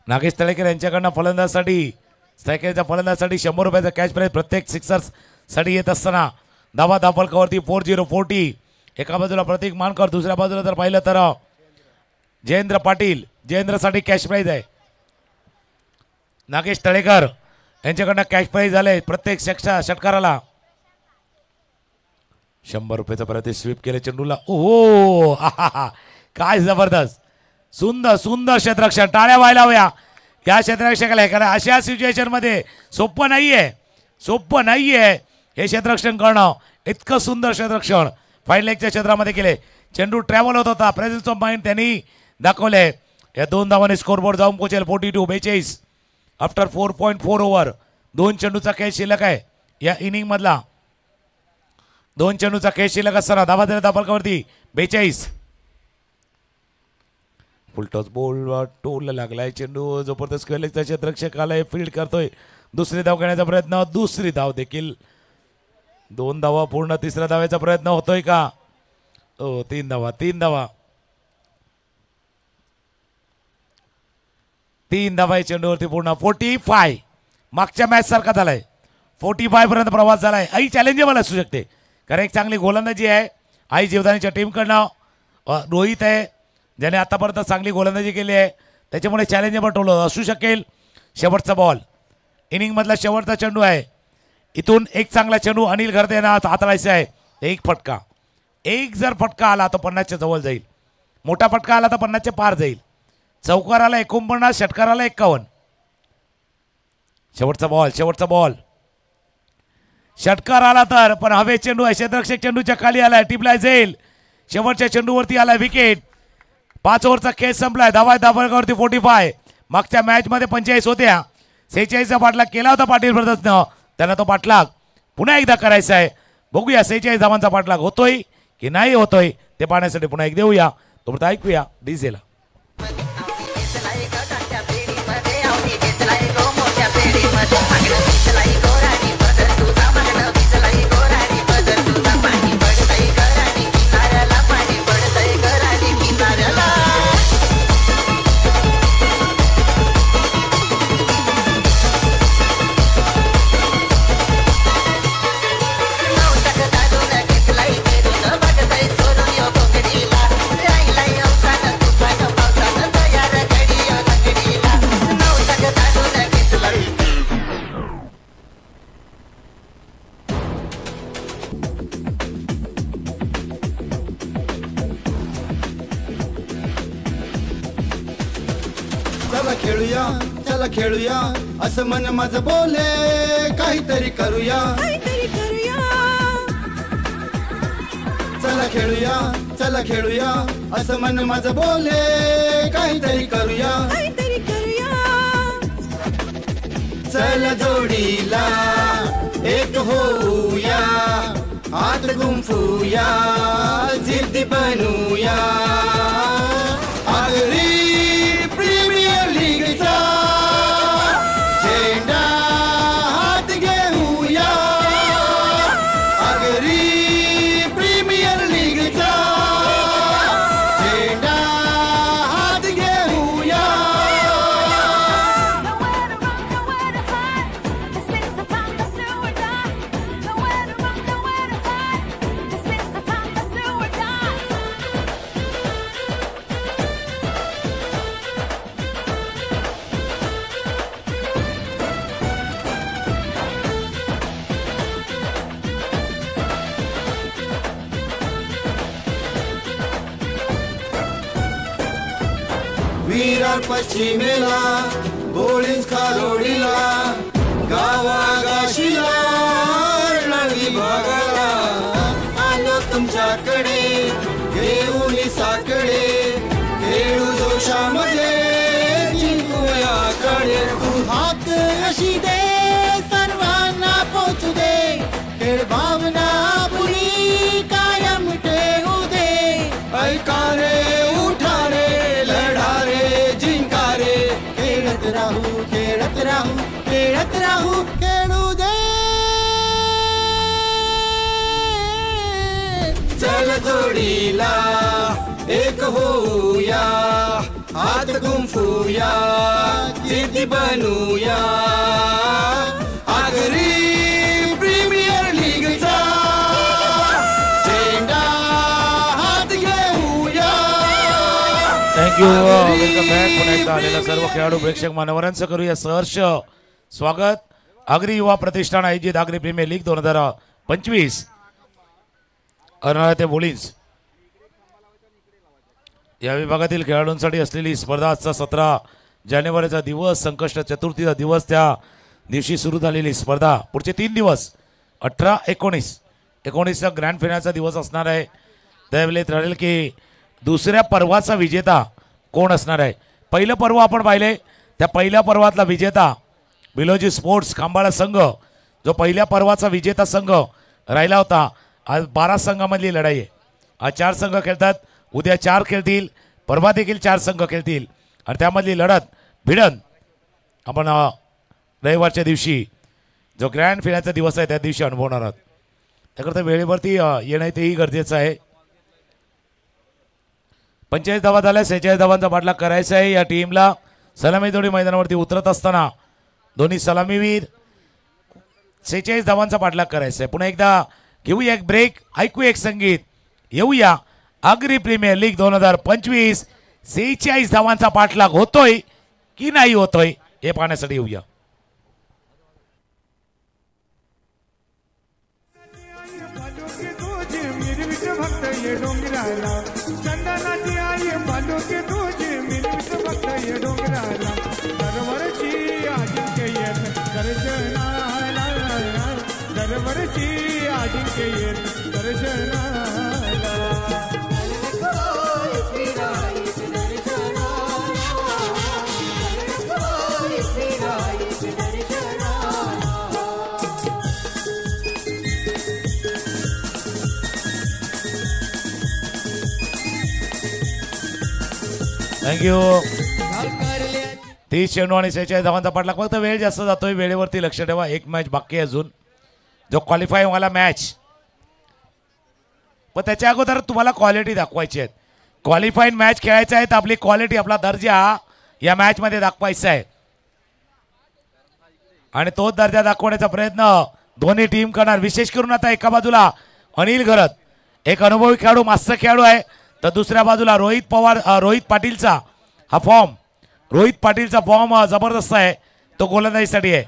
नागेश तळेकर यांच्याकडनं फलंदाजसाठी, स्ट्रायकरच्या फलंदाजसाठी 100 रुपयाचा कॅश प्राईज प्रत्येक सिक्सर्स साठी येत असताना. धावा धावफलकावरती 40-40. एका बाजूला प्रतीक मानकर, दुसऱ्या बाजूला जर पाहिलं तर जयेंद्र पाटील. जयेंद्रसाठी कॅश प्राईज आहे. नागेश तळेकर यांच्याकडनं कॅश प्राईज झाले प्रत्येक षटकाराला. 100 रुपयाचा परत स्वीप केले चेंडूला. ओहो, काय जबरदस्त, सुंदर सुंदर क्षेत्ररक्षण. टाळ्या व्हायला हव्या या क्षेत्ररक्षकाला, कारण अशा सिच्युएशन मध्ये सोपं नाहीये, सोपं नाहीये हे क्षेत्ररक्षण करणं. इतकं सुंदर क्षेत्ररक्षण फाईन लेगच्या क्षेत्रामध्ये केले. चेंडू ट्रॅव्हल होत होता, प्रेझेन्स ऑफ माइंड त्यांनी दाखवले. या 2 धावांनी स्कोरबोर्ड जाऊन पोहोचेल 42-42 आफ्टर 4.4 ओव्हर. 2 चेंडूचा खेळ शिल्लक आहे या इनिंग मधला. 2 चेंडूचा खेळ शिल्लक असताना धावा दिल्या धावफलकावरती 42. फुल टॉस बॉल टोलला लागलाय चेंडू. जबरदस्त खेळलेचा क्षेत्ररक्षक आलाय, फील्ड करतोय. दुसरी धाव घेण्याचा प्रयत्न, दुसरी धाव देखील. 2 धावा पूर्ण. तिसऱ्या धावेचा प्रयत्न होतोय का? 3 धावा, 3 धावा, 3 धावा चेंडूवरती पूर्ण. 45. मागच्या मॅच सारखा झालाय. 45 पर्यंत प्रवास झालाय. आई चॅलेंजेबल असू शकते, कारण एक चांगली गोलंदाजी आहे आई जीवदानीच्या टीमकडनं. रोहित आहे ज्याने आतापर्यंत चांगली गोलंदाजी केली आहे, त्याच्यामुळे चॅलेंजेबल टोल असू शकेल. शेवटचा बॉल, इनिंग मधला शेवटचा चेंडू आहे. इथून एक चांगला चेंडू अनिल घरते यांना हाताळायचा आहे. 1 फटका, 1 जर फटका आला तर 50च्या जवळ जाईल. मोठा फटका आला तर 50च्या पार जाईल. चौकाराला 49, षटकाराला 51. शेवटचा बॉल, शेवटचा बॉल. षटकार आला तर पण हवे चेंडू आहे. क्षेत्ररक्षक चेंडूच्या खाली आलाय, टिपलाय जाईल. शेवटच्या चेंडूवरती आलाय विकेट. 5 ओव्हरचा खेळ संपलाय. धावा धावफलकावरती 45. मागच्या मॅच मध्ये 45 होत्या. 46चा पाठलाग केला होता पाटील ब्रदर्सनं. त्यांना तो पाठलाग पुन्हा एकदा करायचा आहे. बघूया 46 धावांचा पाठलाग होतोय की नाही होतोय ते पाहण्यासाठी पुन्हा एक देऊया. तोपर्यंत ऐकूया डीजेला. Bye. चला खेळूया असं मन माझं बोले काहीतरी करूया चला खेळूया असं मन माझं बोले काहीतरी करूया चला जोडीला एक होऊया हात गुंफूया जिद्दी बनूया आगरी प्रीमियर लीगचा झेंडा हात घेऊया आगरी प्रीमियर लीगचा झेंडा हात घेऊया विरार पश्चिमेला बोळीज खारोडीला गावागाशीला नवी भागाला आलो तुमच्याकडे घेऊन साकडे खेळू जोशामध्ये जिंकूयाकडे तू हात अशी दे सर्वांना पोचू दे खेळ भावना पुरी कायम ठेवू दे ऐका रे उठा रे लढा रे जिंका रे खेळत राहू खेळत राहू खेळत राहू खेळू दे चल जोडीला एक होऊया हात गुंफूया जिद्दी बनूया आगरी प्रीमियर लीगचा झेंडा हात घेऊया थँक्यू वेलकम बॅक. पुन्हा एकदा आलेल्या सर्व खेळाडू प्रेक्षक मान्यवरांचं करूया सहर्ष स्वागत. आगरी युवा प्रतिष्ठान आयोजित आगरी प्रीमियर लीग 2025 अर्नाळा ते बोलीज या विभागातील खेळाडूंसाठी असलेली स्पर्धा आजचा 17 जानेवारीचा दिवस संकष्ट चतुर्थीचा दिवस त्या दिवशी सुरू झालेली स्पर्धा पुढचे 3 दिवस 18, 19 ग्रँड फिनालचा दिवस असणार आहे. त्यावेळेस ठरेल की दुसऱ्या पर्वाचा विजेता कोण असणार आहे. पहिलं पर्व आपण पाहिले त्या पहिल्या पर्वातला विजेता बिलोजी स्पोर्ट्स खांबाळा संघ जो पहिल्या पर्वाचा विजेता संघ राहिला होता. आज 12 संघामधली लढाई आहे. आज 4 संघ खेळतात. उद्या 4 खेळतील. परवा देखील 4 संघ खेळतील आणि त्यामधली लढत भिडन आपण रविवारच्या दिवशी जो ग्रँड फिनालचा दिवस आहे त्या दिवशी अनुभवणार आहोत. त्याकरता वेळेवरती येणं तेही गरजेचं आहे. 45 धावा झाल्या. 46 धावांचा पाठलाग करायचा आहे या टीमला. सलामी जोडी मैदानावरती उतरत असताना दोन्ही सलामीवीर 46 धावांचा पाठलाग करायचा आहे. पुन्हा एकदा घेऊया एक ब्रेक, ऐकू एक संगीत, येऊया. आगरी प्रीमियर लीग 2025 46 धावांचा पाठलाग होतोय की नाही होतोय हे पाहण्यासाठी येऊया. भक्त ये डोंगराला चंदनाची आई बालुके तुझी मिरवीच भक्त ये डोंगराला दरवर्षी अजिंक्य येत दर्शनाला दरवर्षी अजिंक्य येत दर्शनाला थँक्यू. 30 चेंडू आणि 46 धावांचा पाठलाग. फक्त वेळ जास्त जातोय. वेळेवरती लक्ष ठेवा. एक मॅच बाकी आहे अजून जो क्वालिफाय वाला मॅच. पण त्याच्या अगोदर तुम्हाला क्वालिटी दाखवायची आहे. क्वालिफाईड मॅच खेळायचा आहे तर आपली क्वालिटी आपला दर्जा या मॅच मध्ये दाखवायचा आहे आणि तो दर्जा दाखवण्याचा प्रयत्न दोन्ही टीम करणार. विशेष करून आता एका बाजूला अनिल घरत एक अनुभवी खेळाडू मास्टर खेळाडू आहे तर दुसऱ्या बाजूला रोहित पाटीलचा हा फॉर्म रोहित पाटीलचा फॉर्म जबरदस्त आहे. तो गोलंदाजीसाठी आहे.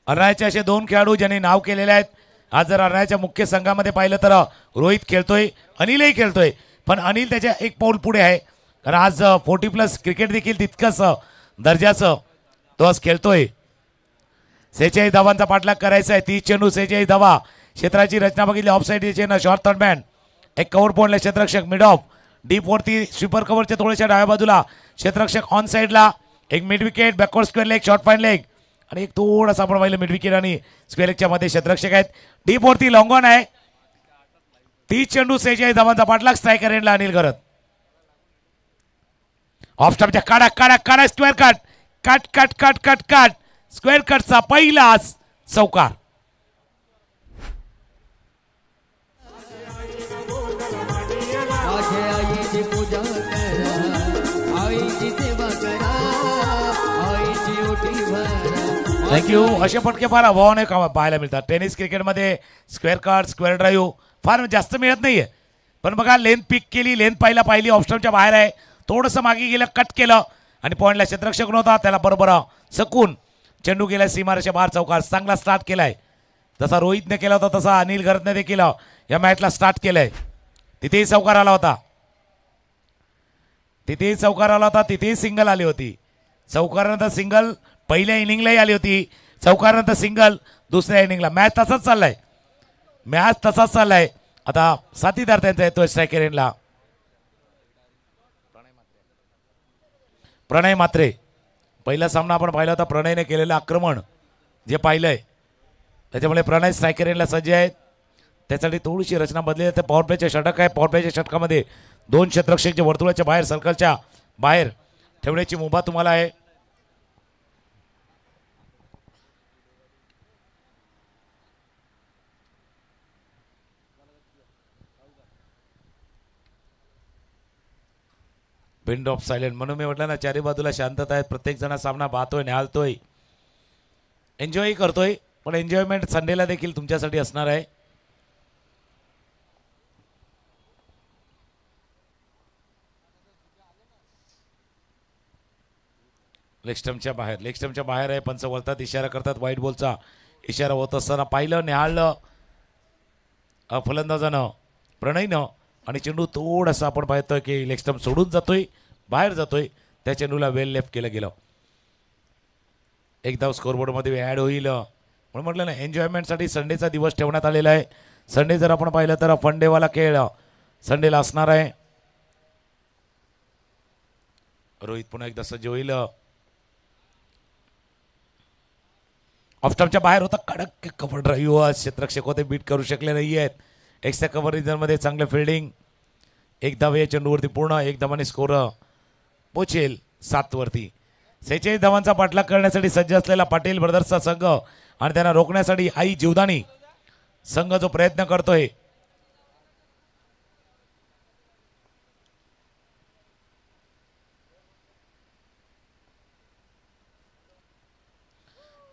अर्नाळ्याचे असे 2 खेळाडू ज्यांनी नाव केलेले आहेत. आज जर अर्नाळ्याच्या मुख्य संघामध्ये पाहिलं तर रोहित खेळतोय, अनिलही खेळतोय, पण अनिल त्याच्या 1 पाऊल पुढे आहे कारण आज 40+ क्रिकेट देखील तितकंच दर्जाचं तो आज खेळतोय. 46 धावांचा पाठलाग करायचा आहे. 30 चेंडू 46 धावा. क्षेत्राची रचना बघितली. Of side short third man एक कव्हर पॉइंटला क्षेत्ररक्षक मिड ऑफ डीप वरती स्वीपर कव्हरच्या थोड्याशा डाव्या बाजूला क्षेत्ररक्षक ऑन साईडला एक mid wicket backward square leg short fine leg आणि एक थोडासा आपण पाहिलं मिड विकेट आणि स्क्वेअर लेगच्या मध्ये क्षेत्ररक्षक आहेत. डीप वरती लॉंग ऑन आहे. 30 चेंडू 46 धावांचा पाठलाग. स्ट्रायकर एंडला अनिल घरत. ऑफ स्टॉपच्या काढा काढा काढा square cut cut cut cut cut cut square कटचा पहिलाच चौकार. थँक्यू. असे फटके फार अभावाने पाहायला मिळतात. टेनिस क्रिकेटमध्ये स्क्वेअर कट स्क्वेअर ड्राईव्ह फार जास्त मिळत नाहीये. पण बघा लेंथ पिक केली. लेंथ पाहिली ऑफस्टॉपच्या बाहेर आहे. थोडंसं मागे गेलं कट केलं आणि पॉईंटला क्षेत्ररक्षक नव्हता त्याला बरोबर सकून चेंडू गेला सीमारेषा बाहेर चौकार. चांगला स्टार्ट केलाय. जसा रोहितने केला होता तसा अनिल घरतने देखील या मॅचला स्टार्ट केलंय. तिथेही चौकार आला होता. तिथेही सिंगल आली होती. चौकारानंतर सिंगल पहिल्या इनिंगलाही आली होती. चौकारानंतर सिंगल दुसऱ्या इनिंगला. मॅच तसाच चाललाय. आता साथीदार त्यांचा येतोय स्ट्रायकर एंडला. प्रणय मात्रे. पहिला सामना आपण पाहिला होता. प्रणयने केलेलं आक्रमण जे पाहिलंय त्याच्यामुळे प्रणय स्ट्रायकर एंडला सज्ज आहेत. त्यासाठी थोडीशी रचना बदलली आहे. पॉवर प्लेचे षटक आहे. पॉवर प्लेच्या षटकामध्ये 2 क्षेत्ररक्षक जे वर्तुळाच्या बाहेर सर्कलच्या बाहेर ठेवण्याची मुभा तुम्हाला आहे. पिन ऑफ सायलेंट म्हणून मी म्हटलं ना चारी बाजूला शांतता आहे. प्रत्येक जण सामना पाहतोय निहाळतोय एन्जॉय करतोय. पण एन्जॉयमेंट संडेला देखील तुमच्यासाठी असणार आहे. लेगस्टमच्या बाहेर आहे. पंच वळतात इशारा करतात. व्हाईट बॉलचा इशारा होत असताना पाहिलं निहाळलं फलंदाजानं प्रणयनं आणि चेंडू थोडासा आपण पाहतोय की लेगस्टम सोडून जातोय बाहेर जातोय. त्या चेंडूला वेल लेफ्ट केलं गेलं. एक धाव स्कोरबोर्डमध्ये ॲड होईल म्हणून म्हटलं ना एन्जॉयमेंटसाठी संडेचा दिवस ठेवण्यात आलेला आहे. संडे जर आपण पाहिलं तर फंडेवाला खेळ संडेला असणार आहे. रोहित पुन्हा एकदा सज्ज होईल. ऑफस्टॉपच्या बाहेर होता. कडक कव्हर ड्राईव्ह. क्षेत्ररक्षक होते बीट करू शकले नाही आहेत. एक्स्ट्रा कव्हर रिजनमध्ये चांगलं फिल्डिंग. एक धाव या चेंडूवरती पूर्ण. एक धावाने स्कोर पोचेल 7 वरती. 46 धावांचा पाठलाग करण्यासाठी सज्ज असलेला पाटील ब्रदर्सचा संघ आणि त्यांना रोखण्यासाठी आई जीवदानी संघ जो प्रयत्न करतोय.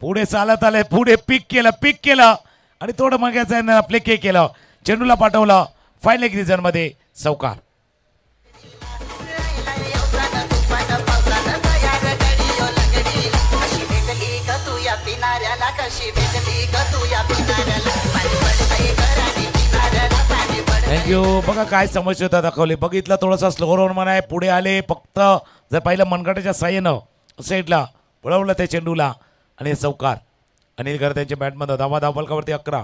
पुढे चालत आले. पुढे पिक केलं आणि थोडं मागायचं फ्लिक केलं. चेंडूला पाठवलं फाईन लेग रिजन मध्ये चौकार. थँक्यू. बघा काय समस्या दाखवली. बघितलं थोडासा स्लो रन म्हणाय. पुढे आले फक्त जर पाहिलं मनगटाच्या साह्यानं साईडला पळवलं त्या चेंडूला आणि चौकार. अनिल घर त्यांच्या बॅटमध्ये धावफलकावरती 11.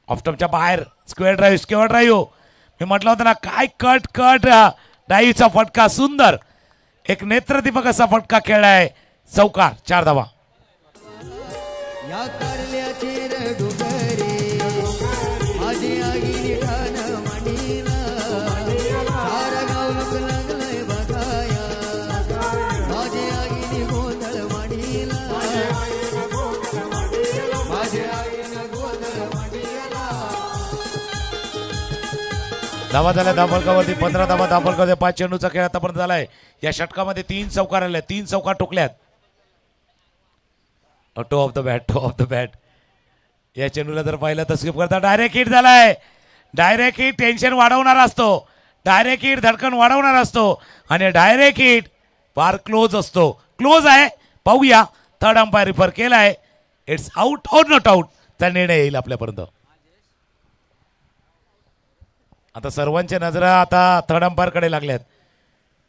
ऑफस्टॉपच्या बाहेर स्क्वेअर ड्राईव्ह. मी म्हटलं होतं ना काय कट ड्राईव्हचा फटका सुंदर एक नेत्रदीपक असा फटका खेळलाय. चौकार. 4 धावा. धावा झाल्या धावफलकावरती 15 धावा. धावफलकावरती 5 चेंडूचा खेळ आतापर्यंत झालाय. या षटकामध्ये 3 चौकार आले. 3 चौकार टोकल्यात. टो ऑफ द बॅट. या चेंडूला जर पाहिलं तर स्किप करता डायरेक्ट हिट झालाय. डायरेक्ट हिट टेन्शन वाढवणार असतो. डायरेक्ट हिट धडकन वाढवणार असतो आणि डायरेक्ट हिट फार क्लोज असतो. क्लोज आहे. पाहूया. थर्ड अंपायर रिफर केलाय. इट्स आउट और नॉट आउट चा निर्णय येईल आपल्यापर्यंत. आता सर्वांच्या नजरा आता थर्ड अंपायर कडे लागल्यात.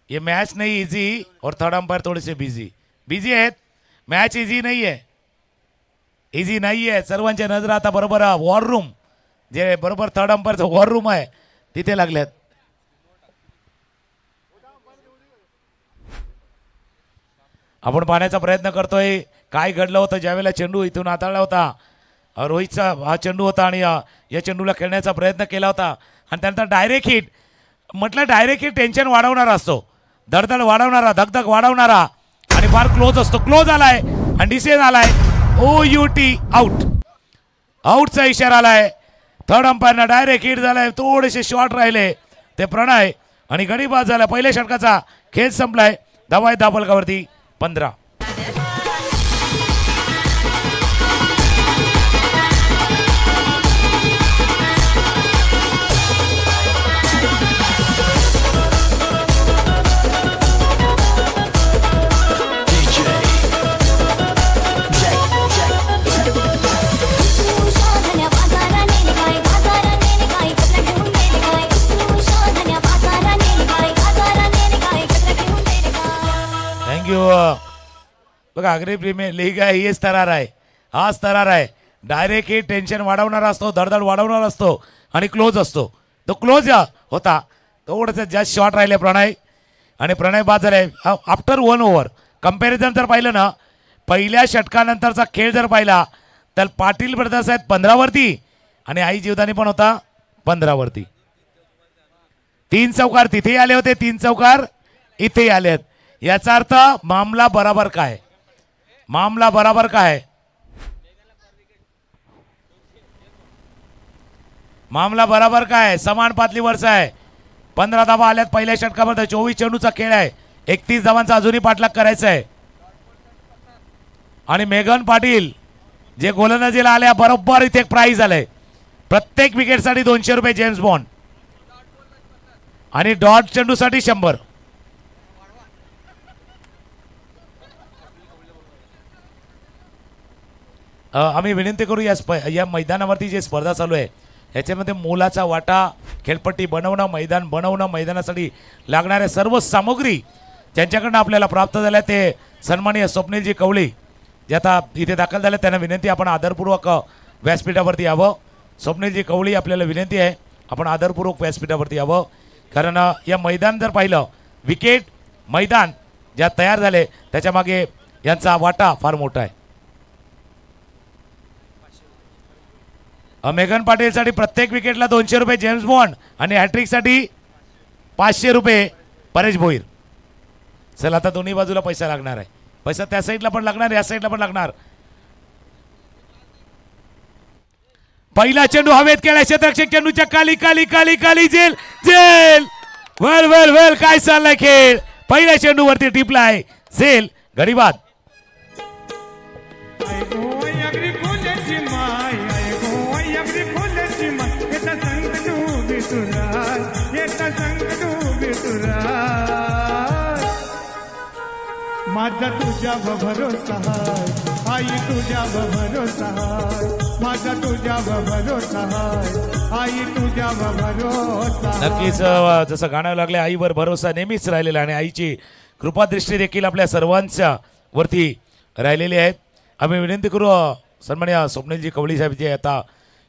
ये मैच नहीं इजी और थर्ड अंपायर थोड़े से बिझी आहेत. मॅच इझी नाही आहे, इझी नाही आहे. सर्वांच्या नजर आता बरोबर वॉर रूम जे बरोबर थर्ड अंपायरचं वॉर रूम आहे तिथे लागल्यात. आपण पाहण्याचा प्रयत्न करतोय काय घडलं होतं ज्यावेळेला चेंडू इथून हाताळला होता. रोहितचा हा चेंडू होता आणि या चेंडूला खेळण्याचा प्रयत्न केला होता आणि त्यानंतर डायरेक्ट हिट. म्हटलं डायरेक्ट हिट टेन्शन वाढवणारा असतो, धडधड वाढवणारा, धगधग वाढवणारा आणि फार क्लोज असतो. क्लोज आलाय आणि डिसिजन आलाय OUT आउट. आउटचा इशारा आलाय. थर्ड अंपायरना डायरेक्ट हिट झालाय. थोडेसे शॉट राहिले ते प्रणय आणि गडी बाद झाला. पहिल्या षटकाचा खेळ संपलाय. धावा आहेत धाबलकावरती 15. बघा आग्री प्रीमियर लीग आहे, हेच थरार आहे, हाच थरार आहे. डायरेक्ट ही टेन्शन वाढवणारा असतो, धडधड वाढवणारा असतो आणि क्लोज असतो. तो क्लोज होता. थोडंसं जास्त शॉट राहिले प्रणय आणि प्रणय बाद झाले आफ्टर 1 ओव्हर. कंपॅरिझन जर पाहिलं ना पहिल्या षटकानंतरचा खेळ जर पाहिला तर पाटील ब्रदर्स आहेत 15 वरती आणि आई जीवदानी पण होता 15 वरती. 3 चौकार तिथे आले होते, 3 चौकार इथे आले आहेत. याचा अर्थ मामला बराबर काय, मामला बराबर काय, मामला बराबर काय, समान पातळीवरचा आहे. 15 धावा आल्यात पहिल्या षटकामध्ये. 24 चेंडूचा खेळ आहे. 31 धावांचा अजूनही पाठलाग करायचा आहे. आणि मेघन पाटील जे गोलंदाजीला आल्या बरोबर इथे एक प्राइज आलंय. प्रत्येक विकेटसाठी 200 रुपये जेम्स बॉन्ड आणि डॉट चेंडूसाठी 100. आम्ही विनंती करू या मैदानावरती जे स्पर्धा चालू आहे याच्यामध्ये मोलाचा वाटा, खेळपट्टी बनवणं, मैदान बनवणं, मैदानासाठी लागणाऱ्या सर्व सामग्री ज्यांच्याकडनं आपल्याला प्राप्त झाल्या ते सन्माननीय स्वप्नीलजी कवळी जे आता इथे दाखल झाले त्यांना विनंती आपण आदरपूर्वक व्यासपीठावरती यावं. स्वप्नीलजी कवळी आपल्याला विनंती आहे आपण आदरपूर्वक व्यासपीठावरती यावं. कारण या मैदान जर पाहिलं विकेट मैदान ज्या तयार झाले त्याच्यामागे यांचा वाटा फार मोठा आहे. मेघन पाटीलसाठी प्रत्येक विकेटला 200 रुपये जेम्स बॉन्ड आणि हॅट्रिकसाठी 500 रुपये परेश भोईर. चल आता दोन्ही बाजूला पैसा लागणार आहे. पैसा त्या साईडला पण लागणार, या साईडला पण लागणार. पहिला चेंडू हवेत केला. क्षेत्ररक्षक चेंडूच्या काली काली काली काली जेल जेल. वेल वेल वेल काय चाललाय खेळ. पहिल्या चेंडूवरती टिपलाय झेल. गडी बाद. माझा तुझ्यावर भरोसा हाय आई, तुझ्यावर भरोसा हाय माझा, तुझ्यावर भरोसा हाय आई, तुझ्यावर भरोसा. नक्कीच जसं गाणं लागले आईवर भरोसा नेहमीच राहिलेला आणि आईची कृपादृष्टी देखील आपल्या सर्वांच्या वरती राहिलेली आहेत. आम्ही विनंती करू सन्माननीय स्वप्नीलजी कवळी साहेब जे आता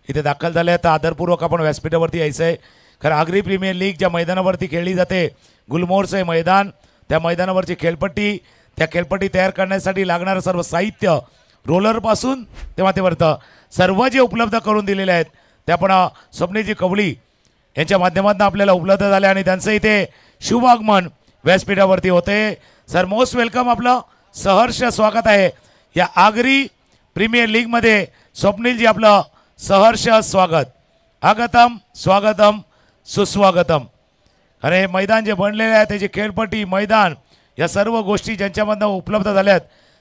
इथे दाखल झाले आहेत आदरपूर्वक आपण व्यासपीठावरती यायचं आहे. कारण आग्री प्रीमियर लीग ज्या मैदानावरती खेळली जाते गुलमोहरचं मैदान, त्या मैदानावरची खेळपट्टी, त्या खेळपट्टी तयार करण्यासाठी लागणारं सर्व साहित्य रोलरपासून ते माथेपर्यंत सर्व जे उपलब्ध करून दिलेले आहेत ते आपण स्वप्नीलजी कवळी यांच्या माध्यमातून आपल्याला उपलब्ध झाले आणि त्यांचं इथे शुभ आगमन व्यासपीठावरती होते. सर मोस्ट वेलकम, आपलं सहर्ष स्वागत आहे या आग्री प्रीमियर लीगमध्ये. स्वप्नीलजी आपलं सहर्ष स्वागत. आगतम स्वागतम सुस्वागतम. अरे मैदान जे बनलेले आहे त्याची खेळपट्टी मैदान या सर्व गोष्टी ज्यांच्यामधनं उपलब्ध झाल्यात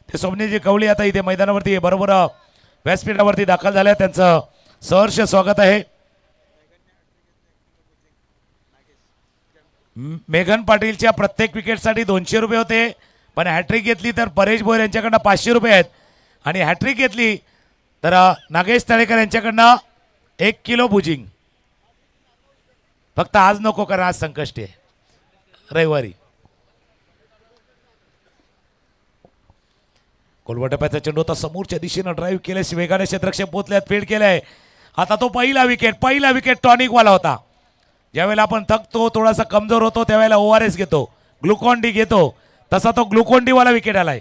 ते स्वप्नीलजी कवळी आता इथे मैदानावरती बरोबर व्यासपीठावरती दाखल झाले. त्यांचं सहर्ष स्वागत आहे. मेघन पाटीलच्या प्रत्येक विकेटसाठी 200 रुपये होते, पण हॅट्रिक घेतली तर परेश भोईर यांच्याकडनं 500 रुपये आहेत आणि हॅट्रिक घेतली तर नागेश तळेकर यांच्याकडनं 1 किलो भुजिंग. फक्त आज नको कारण आज संकष्टी आहे रविवारी. कोलवटप्याचा चेंडू होता समोरच्या दिशेनं ड्राईव्ह केल्यास वेगाने क्षेत्ररक्षक पोहोचल्यात फील्ड केलंय. आता तो पहिला विकेट टॉनिक वाला होता. ज्यावेळेला आपण थकतो थोडासा कमजोर होतो त्यावेळेला ORS घेतो, ग्लुकॉन डी घेतो, तसा तो ग्लुकॉन डी वाला विकेट आलाय,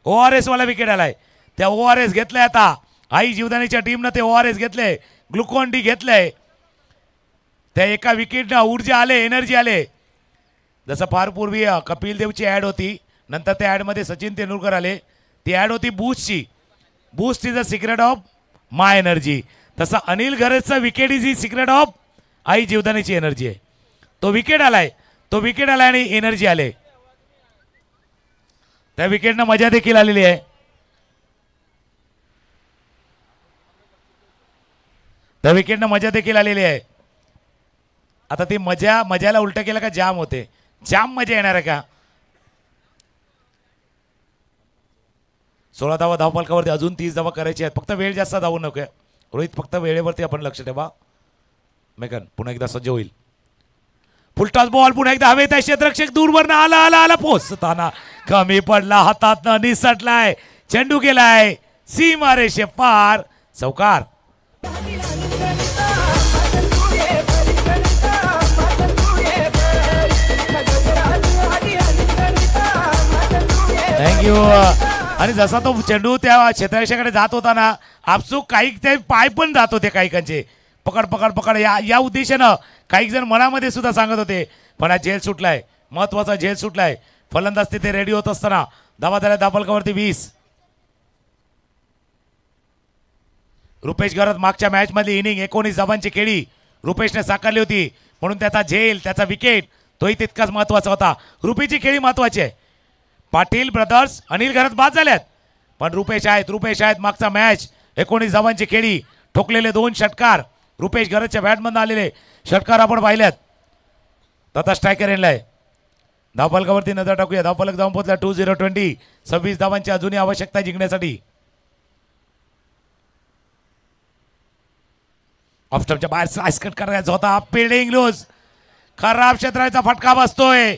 ORS वाला विकेट आलाय. त्या ORS घेतलाय आता आई जीवदानीच्या टीमनं ते ORS घेतले, ग्लुकॉन डी घेतलंय. त्या एका विकेटनं ऊर्जा आले, एनर्जी आले. जसं फार पूर्वी कपिल देवची ॲड होती, नंतर त्या ॲडमध्ये सचिन तेंडुलकर आले. ती ॲड होती बूस्टची, Boost is the secret of my energy. तसा अनिल घरतचा wicket is the secret of Aai जीवदानीची एनर्जी आहे. तो विकेट आलाय आणि एनर्जी आले. त्या विकेटनं मजा देखील आलेली आहे. त्या विकेटनं मजा देखील आलेली आहे. आता ती मजाला उलट केलं का जाम होते, जाम मजा येणार आहे का. 16 धावा धावफलकावरती अजून 30 धावा करायची आहेत. फक्त वेळ जास्त धावू नको रोहित, फक्त वेळेवरती आपण लक्ष ठेवा. मेघन पुन्हा एकदा सज्ज होईल. फुलटॉस बॉल पुन्हा एकदा हवेत आहे. क्षेत्ररक्षक दूरवरनं आला पोचताना कमी पडला, हातातनं निसटलाय, चेंडू गेलाय सीमारेषे पार. चौकार. थँक्यू. आणि जसा तो चेंडू त्या क्षेत्ररक्षकाकडे जात होता ना, आपसूक काही ते पाय पण जात होते काहीकांचे, पकड या उद्देशानं काही जण मनामध्ये सुद्धा सांगत होते. पण हा झेल सुटलाय, महत्वाचा झेल सुटलाय. फलंदाज तिथे रेडी होत असताना धावा झाल्या धावफलकावरती 20. रुपेश घरत मागच्या मॅच मधली इनिंग 19 धावांची खेळी रुपेशने साकारली होती, म्हणून त्याचा झेल, त्याचा विकेट तोही तितकाच महत्वाचा होता. रुपेशची खेळी महत्वाची आहे. पाटील ब्रदर्स अनिल घरत बाद झाल्यात, पण रुपेश आहेत. मागचा मॅच 19 धावांची खेळी, ठोकलेले 2 षटकार रुपेश घरतच्या बॅटमधून आलेले षटकार आपण पाहिल्यात. तथा स्ट्रायकर येणार. धावफलकावरती नजर टाकूया. धावफलक जाऊन पोहोचला 20-20. 26 धावांची अजूनही आवश्यकता जिंकण्यासाठी. ऑफस्टंपच्या बाहेर स्लाइस कट करायचा होता. फिल्डिंग लूज, खराब क्षेत्राचा फटका बसतोय.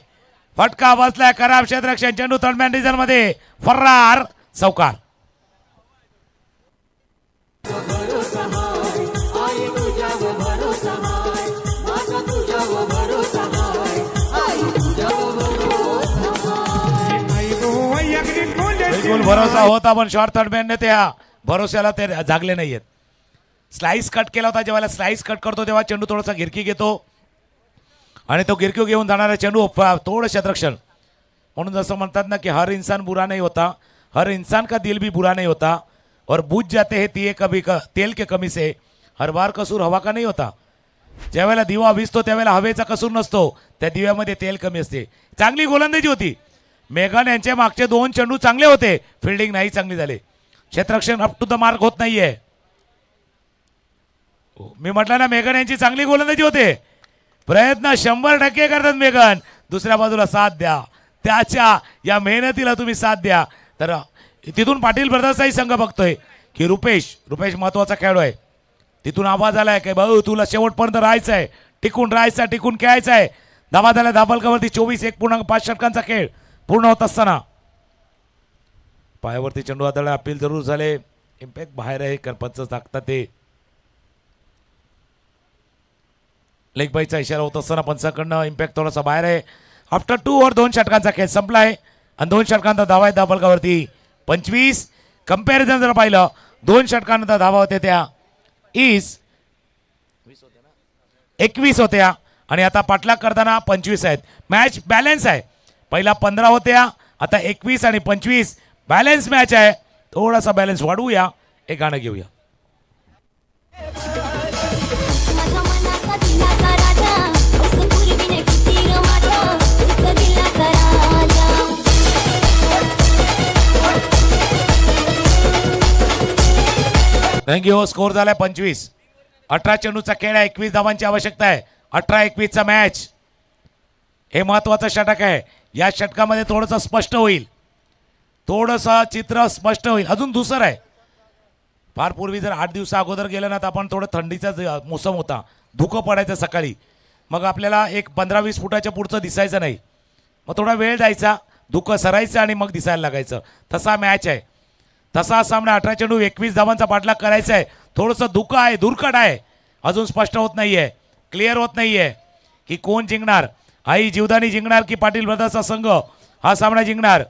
फटका बसलाय खराब क्षेत्ररक्षक. चेंडू थर्डमॅन डिझाइन मध्ये फरार. चौकार. बिलकुल भरोसा होता, पण शॉर्ट थर्डमॅनने त्या भरोश्याला ते जागले नाहीयेत. स्लाइस कट केला होता. जेव्हा स्लाइस कट करतो तेव्हा चेंडू थोडासा गिरकी घेतो आणि तो गिरकी घेऊन जाणारा चेंडू थोडं क्षेत्ररक्षण. म्हणून जसं म्हणतात ना की हर इंसान बुरा नहीं होता, हर इंसान का दिल भी बुरा नहीं होता, और बुझ जाते हैं तेल के कमी से. हर बार कसूर हवा का नहीं होता. ज्यावेळेला दिवा विजतो त्यावेळेला हवेचा कसूर नसतो, त्या दिव्यामध्ये तेल कमी असते. चांगली गोलंदाजी होती. मेघन यांचे मागचे 2 चेंडू चांगले होते, फिल्डिंग नाही चांगली झाली. क्षेत्ररक्षण अप टू द मार्क होत नाहीये. मी म्हटलं ना मेघन यांची चांगली गोलंदाजी होते. प्रयत्न 100% करतात मेघन. दुसऱ्या बाजूला साथ द्या, त्याच्या या मेहनतीला तुम्ही साथ द्या. तर तिथून पाटील ब्रदर्सचाही संघ बघतोय की रुपेश महत्वाचा खेळाडू आहे. तिथून आवाज आलाय की भाऊ तुला शेवटपर्यंत राहायचं आहे, टिकून राहायचं, टिकून खेळायचं आहे. धावा झाल्या धावफलकावरती 24.1.5 षटकांचा खेळ पूर्ण होत असताना पायावरती चेंडू आदळला. अपील जरूर झाले, इम्पॅक्ट बाहेर आहे. पंच टाकतात ते लेग बाईचा इशारा होत असताना पंचाकडनं इम्पॅक्ट थोडासा बाहेर आहे. आफ्टर 2 ओव्हर 2 षटकांचा खेळ संपला आहे आणि 2 षटकांचा धावा आहे धावफलकावरती 25. कंपॅरिझन जर पाहिलं 2 षटकांनंतर धावा होते त्या 21 होत्या आणि आता पाठलाग करताना 25 आहेत. मॅच बॅलन्स आहे. पहिला 15 होत्या, आता 21 आणि 25 बॅलन्स मॅच आहे. थोडासा बॅलन्स वाढवूया, एक गाणं घेऊया. थँक्यू. स्कोर झालाय 25. 18 चेंडूचा खेळ आहे, 21 धावांची आवश्यकता आहे. 18-21चा मॅच. हे महत्वाचं षटक आहे. या षटकामध्ये थोडंसं स्पष्ट होईल, थोडंसं चित्र स्पष्ट होईल. अजून दुसरं आहे, फार पूर्वी जर 8 दिवसा अगोदर गेलं ना तर आपण थोडं थंडीचा मोसम होता, धुकं पडायचं सकाळी, मग आपल्याला एक 15-20 फुटाच्या पुढचं दिसायचं नाही, मग थोडा वेळ जायचा, धुकं सरायचं आणि मग दिसायला लागायचं. तसा मॅच आहे. तसा हा सामना 18 चेंडू 21 धावांचा पाठलाग करायचा आहे. थोडंसं धुकं आहे, धुरकट आहे, अजून स्पष्ट होत नाहीये, क्लिअर होत नाहीये की कोण जिंकणार. आई जीवदानी जिंकणार की पाटील ब्रदर्सचा संघ हा सामना जिंकणार.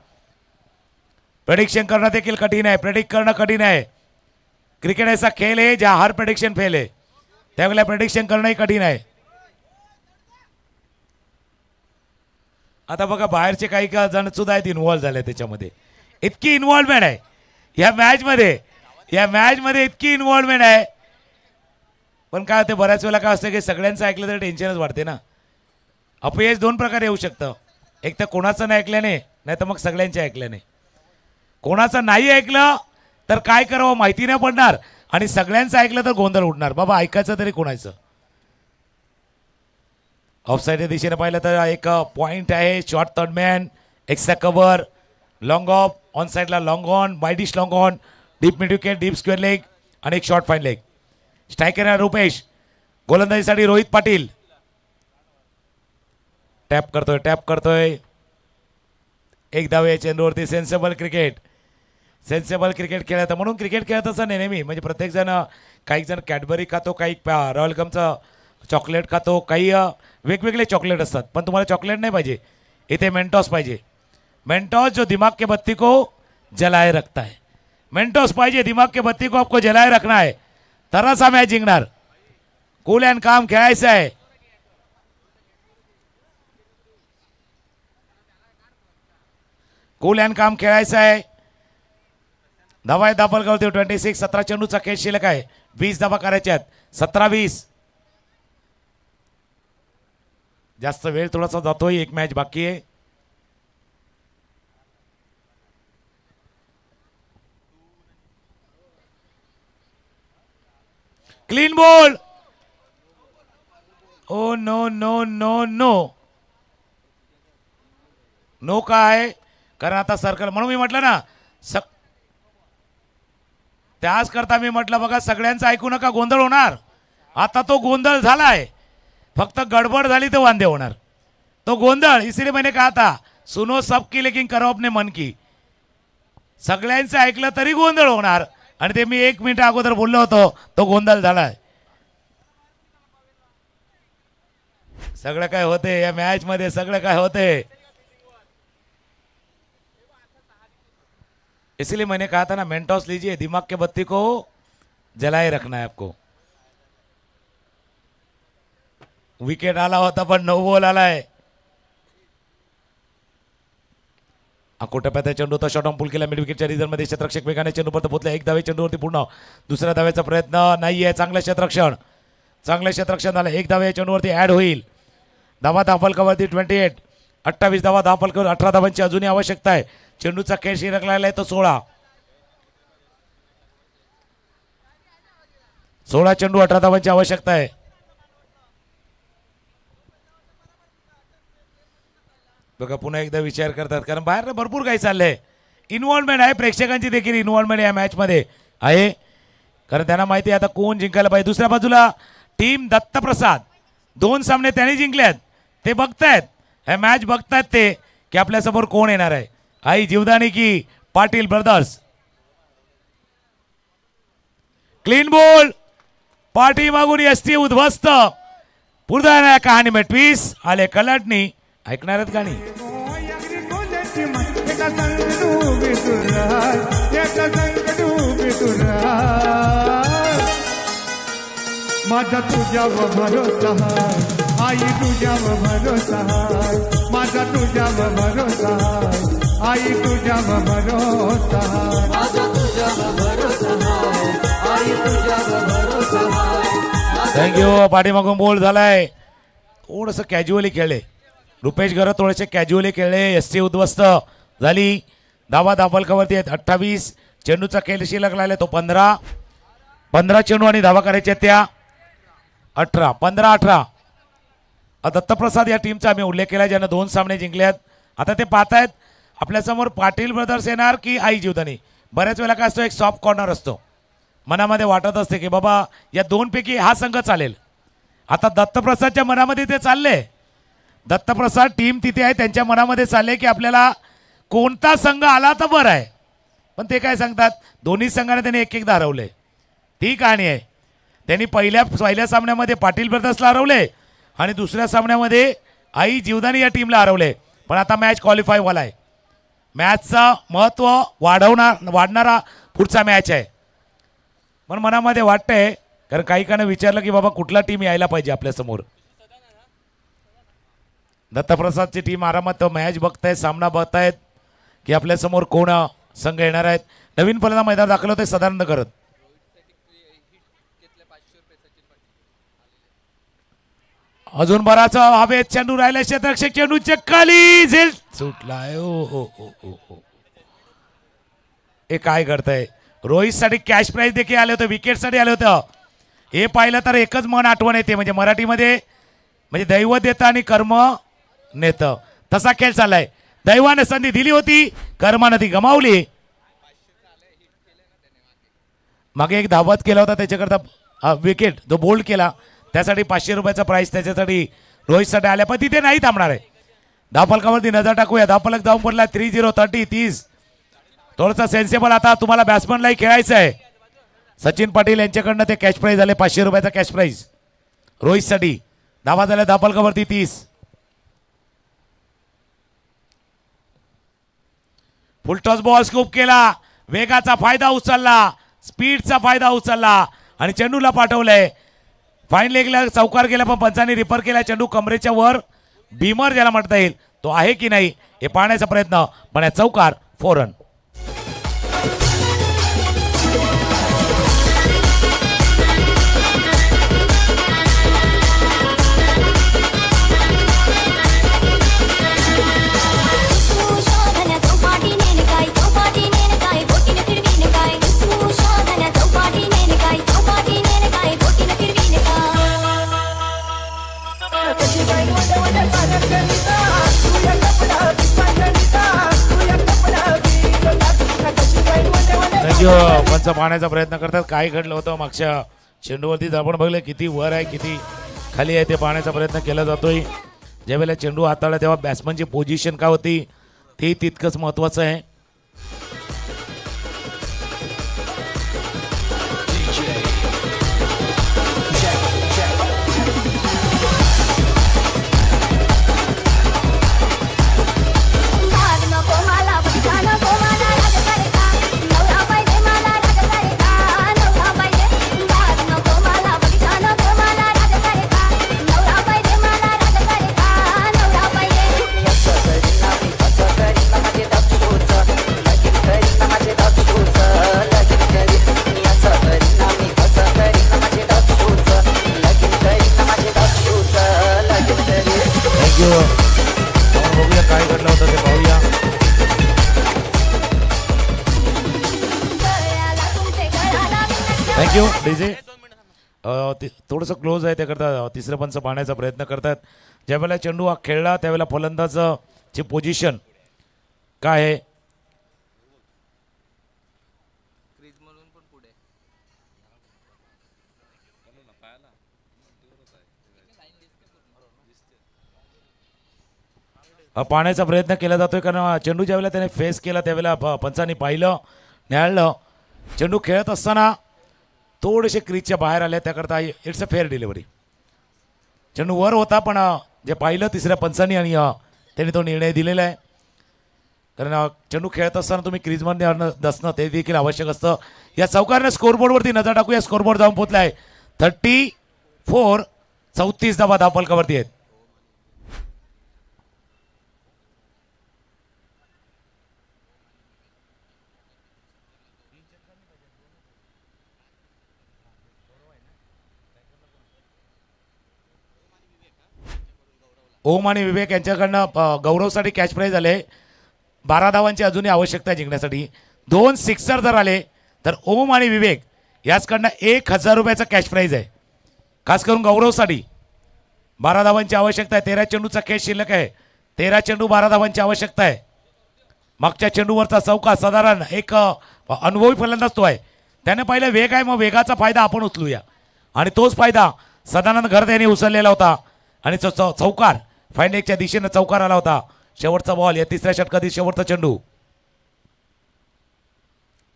प्रेडिक्शन करना देखील कठीण आहे, प्रेडिक्ट करणं कठीण आहे. क्रिकेट ऐसा खेल है जहां हर प्रेडिक्शन फेल है, त्यावेळेला प्रेडिक्शन करणंही कठीण आहे. आता बघा बाहेरचे काही का जण सुद्धा आहेत इन्व्हॉल्व झाले त्याच्यामध्ये. इतकी इन्व्हॉल्वमेंट आहे या मॅचमध्ये, या मॅचमध्ये इतकी इन्व्हॉल्वमेंट आहे. पण काय होते बऱ्याच वेळेला काय असतं की सगळ्यांचं ऐकलं तर टेन्शनच वाढते ना. अपयश दोन प्रकारे येऊ शकतं. एक तर कोणाचं नाही ऐकल्याने, नाही तर मग सगळ्यांच्या ऐकल्याने. कोणाचं नाही ऐकलं तर काय करावं माहिती नाही पडणार, आणि सगळ्यांचं ऐकलं तर गोंधळ उडणार. बाबा ऐकायचं तरी कोणाचं. ऑफसाईड दिशेने पाहिलं तर एक पॉइंट आहे, short third man, extra cover, long off, on साईडला लॉंग ऑन, बायडिश long on, deep mid wicket, deep square leg आणि एक शॉर्ट फाईन लेग. स्ट्रायकर आहे रुपेश, गोलंदाजीसाठी रोहित पाटील. टॅप करतोय. एक धाव या चेंडूवरती. सेन्सेबल क्रिकेट, सेन्सेबल क्रिकेट खेळत. म्हणून क्रिकेट खेळत असं नाही नेहमी, म्हणजे प्रत्येक जण, काही जण कॅडबरी खातो, काही रॉयल गमचं चॉकलेट खातो, काही वेगवेगळे चॉकलेट असतात. पण तुम्हाला चॉकलेट नाही पाहिजे, इथे मेंटॉस पाहिजे. मेंटॉस जो दिमाग के बत्ती को जलाए रखता है. मेंटॉस पाहिजे, दिमाग के बत्ती को आपको जलाए रखना है, तरच हा मॅच जिंकणार. कूल अँड काम खेळायचं आहे. कूल अँड काम खेळायचं आहे. धावा आहे दाबल करतो 26. 17 चेंडूचा खेळ शिल्लक आहे. 20 धावा करायच्या आहेत. 17-20. जास्त वेळ थोडासा जातोय, एक मॅच बाकी आहे. Clean ball. Oh no no no no no काय, कारण आता सर्कल, म्हणून मी म्हटलं ना, त्याच करता मी म्हटलं बघा सगळ्यांचं ऐकू नका, गोंधळ होणार. आता तो गोंधळ झालाय, फक्त गडबड झाली तर वांदे होणार. तो गोंधळ इसलिए मैंने कहा था सुनो सबकी लेकिन करो अपने मन की. सगळ्यांचं ऐकलं तरी गोंधळ होणार, आणि ते मी 1 मिनिट अगोदर बोललो होतो, तो गोंधळ झालाय. सगळं काय होते या मॅच मध्ये, सगळं काय होते. इसलिए मैंने कहा था ना, मेंटॉस लीजिए, दिमाग के बत्ती को जलाए रखना है आपको. विकेट आला होता पण नो बॉल आलाय. अकोटप्याचा चेंडू होता, शॉर्ट ऑन पूल केला मिड विकेटच्या रिझनमध्ये. क्षेत्ररक्षक वेगाने चेंडू परत पोहोचला. एक धावे चेंडूवरती पूर्ण. दुसऱ्या धावेचा प्रयत्न नाहीये. चांगलं क्षेत्ररक्षण, चांगलं क्षेत्ररक्षण झालं. एक धावे चेंडूवरती ऍड होईल. धावा धाफलकावरती 28. 28 धावा धाफलकावर. 18 धावांची अजूनही आवश्यकता आहे. चेंडूचा खेळ शिल्लक लागलाय तो 16. 16 चेंडू, 18 धावांची आवश्यकता आहे. बघा पुन्हा एकदा विचार करतात, कारण बाहेर भरपूर काही चाललंय. इन्व्हॉल्वमेंट आहे, प्रेक्षकांची देखील इन्व्हॉल्वमेंट या मॅच मध्ये आहे, कारण त्यांना माहिती आहे आता कोण जिंकायला पाहिजे. दुसऱ्या बाजूला टीम दत्तप्रसाद, 2 सामने त्यांनी जिंकलेत. ते बघतायत, हे मॅच बघतायत ते, की आपल्यासमोर कोण येणार आहे. आई जीवदानी की पाटील ब्रदर्स. क्लीन बॉल, पाठी मागून एसटी उद्ध्वस्त. पुढे कहाणी में ट्विस्ट आले कलाटणी. ऐकणार आहेत गाणी. माझा तुझ्यावर भरोसा हाय, आई तुझ्यावर भरोसा हाय. माझा तुझ्यावर भरोसा हाय, आई तुझ्यावर भरोसा हाय. माझा तुझ्यावर भरोसा हाय, आई तुझ्यावर भरोसा हाय. थँक्यू. पाठीमागून बोल झालाय. थोडंसं कॅज्युअली खेळले रुपेश घरत, थोडेसे कॅज्युअली खेळले. एसटी उद्ध्वस्त झाली. धावा धाफलकावरती आहेत 28. चेंडूचा खेळ शिल्लक लागला तो 15. 15 चेंडू आणि धावा करायच्या त्या 18. 15-18. दत्तप्रसाद या टीमचा आम्ही उल्लेख केला, ज्यानं 2 सामने जिंकल्यात. आता ते पाहतायत आपल्यासमोर पाटील ब्रदर्स येणार की आई जीवदानी. बऱ्याच वेळेला काय असतो, एक सॉफ्ट कॉर्नर असतो, मनामध्ये वाटत असते की बाबा या 2 पैकी हा संघ चालेल. आता दत्तप्रसादच्या मनामध्ये ते चालले. दत्तप्रसाद टीम तिथे आहे, त्यांच्या मनामध्ये चालले की आपल्याला कोणता संघ आला तर बरं आहे, पण ते काय सांगतात दोन्ही संघाने त्यांनी एक एकदा हरवले. ती कहाणी आहे. त्यांनी पहिल्या सामन्यामध्ये पाटील ब्रदर्सला हरवले आणि दुसऱ्या सामन्यामध्ये आई जीवदानी या टीमला हरवले. पण आता मॅच क्वालिफाय व्हायला आहे. मॅचचं महत्त्व वाढणारा पुढचा मॅच आहे. पण मनामध्ये वाटतंय कारण काही कानं विचारलं की बाबा कुठला टीम यायला पाहिजे आपल्यासमोर. दत्तप्रसादची टीम आरामात मॅच बघतायत, सामना बघतायत की आपल्यासमोर कोण संघ येणार आहेत. नवीन फलंदाज मैदान दाखल होते सदानंद करत. अजून बराच हवेत चेंडू राहिला. क्षेत्ररक्षक चेंडू चक्काली झेल सुटलाय. हे काय करताय. रोहित साठी कॅश प्राइज देखील आले होते, विकेट साठी आले होतं. हे पाहिलं तर एकच मन आठवण येते म्हणजे मराठीमध्ये म्हणजे दैवत देतं आणि कर्म नेतं तसा खेळ चाललाय. दैवाने संधी दिली होती, कर्मानं ती गमावली. मागे एक धावत केला होता त्याच्याकरता विकेट जो बोल्ड केला त्यासाठी 500 रुपयाचा प्राइस त्याच्यासाठी रोहितसाठी आल्या. पण तिथे नाही थांबणार आहे. धावफलकावरती नजर टाकूया. धावफलक जाऊन पडला 30 थोडंसं सेन्सेबल. आता तुम्हाला बॅट्समनलाही खेळायचं आहे. सचिन पाटील यांच्याकडनं ते कॅश प्राइज आले 500 रुपयाचा कॅश प्राइज रोहितसाठी. धावा झाल्या धावफलकावरती 30. फुलटॉस बॉल स्कूप केला. वेगाचा फायदा उचलला, स्पीडचा फायदा उचलला आणि चेंडूला पाठवलंय. फाईन लेगला चौकार गेला पण पंचांनी रिपर केला. चेंडू कमरेच्या वर भीमर ज्याला म्हणता येईल तो आहे की नाही हे पाहण्याचा प्रयत्न. पण चौकार 4 रन. पंच पाहण्याचा प्रयत्न करतात. काय घडलं होतं मागच्या चेंडूवरती आपण बघलं किती वर आहे किती खाली आहे ते पाहण्याचा प्रयत्न केला जातोय. ज्यावेळेला चेंडू हाताळला तेव्हा बॅट्समनची पोझिशन काय होती ते तितकंच महत्वाचं आहे. बघूया काय घडलं होतं ते पाहूया. Thank you DJ. थोडंसं क्लोज आहे त्याकरता तिसरं पंच पाहण्याचा प्रयत्न करतात. ज्यावेळेला चेंडू हा खेळला त्यावेळेला फलंदाजाची पोझिशन काय आहे पाहण्याचा प्रयत्न केला जातोय. कारण चेंडू ज्यावेळेला त्याने फेस केला त्यावेळेला पंचांनी पाहिलं न्याहाळलं. चेंडू खेळत असताना थोडेसे क्रीजच्या बाहेर आले त्याकरता इट्स अ फेअर डिलिव्हरी. चेंडू वर होता पण जे पाहिलं तिसऱ्या पंचांनी आणि त्यांनी तो निर्णय दिलेला आहे. कारण चेंडू खेळत असताना तुम्ही क्रीजमध्ये नसणं ते देखील आवश्यक असतं. या चौकारने स्कोरबोर्डवरती नजर टाकूया. स्कोरबोर्ड जाऊन पोहोचलाय 34. 34 धावा धावफलकावरती आहेत. ओम आणि विवेक यांच्याकडनं गौरवसाठी कॅच प्राइज आले. 12 धावांची अजूनही आवश्यकता जिंकण्यासाठी. 2 सिक्सर जर आले तर ओम आणि विवेक याचकडनं 1000 रुपयाचा कॅच प्राइज आहे. खास करून गौरवसाठी 12 धावांची आवश्यकता आहे. 13 चेंडूचा खेळ शिल्लक आहे. 13 चेंडू 12 धावांची आवश्यकता आहे. मागच्या चेंडूवरचा चौका साधारण एक अनुभवी फलंदाज तो आहे. त्याने पाहिलं वेग आहे मग वेगाचा फायदा आपण उचलूया आणि तोच फायदा सदानंद घरत यांनी उचललेला होता आणि चौकार फाईन लेगच्या दिशेने चौकार आला होता. शेवटचा बॉल या तिसऱ्या षटकातील शेवटचा चेंडू.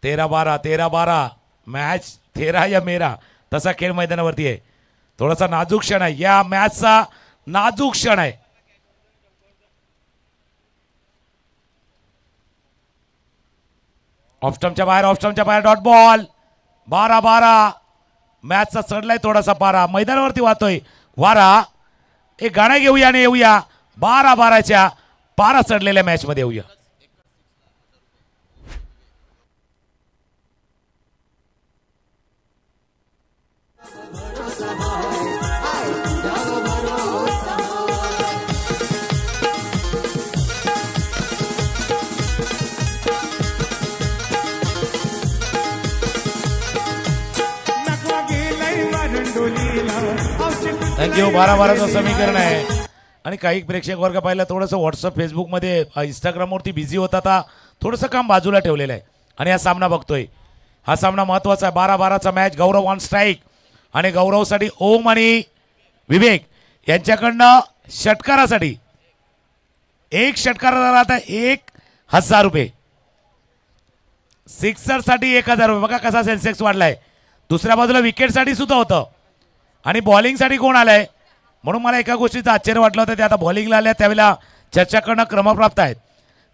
13-12 13-12 मॅच 13 या मेरा तसा खेळ मैदानावरती आहे. थोडासा नाजूक क्षण आहे या मॅचचा, नाजूक क्षण आहे. ऑफस्टम्पच्या बाहेर डॉट बॉल. 12-12 मॅचचा चढलाय थोडासा पारा, मैदानावरती वाहतोय वारा. एक गाणं घेऊया आणि येऊया 12-12च्या पारा चढलेल्या मॅच मध्ये येऊया. थँक्यू. 12-12चं समीकरण आहे. आणि काही प्रेक्षक वर्ग पाहिलं थोडंसं व्हॉट्सअप फेसबुकमध्ये इंस्टाग्रामवरती बिझी होता, आता थोडंसं काम बाजूला ठेवलेलं आहे आणि हा सामना बघतोय. हा सामना महत्त्वाचा आहे. 12-12चा मॅच. गौरव ऑन स्ट्राईक आणि गौरवसाठी ओम आणि विवेक यांच्याकडनं षटकारासाठी एक षटकाराला आता 1,000 रुपये. सिक्सरसाठी 1,000 रुपये. बघा कसा सेन्सेक्स वाढलाय. दुसऱ्या बाजूला विकेटसाठी सुद्धा होतं आणि बॉलिंगसाठी कोण आलंय म्हणून मला एका गोष्टीचं आश्चर्य वाटलं होतं. ते आता बॉलिंगला आल्या त्यावेळेला चर्चा करणं क्रमप्राप्त आहेत.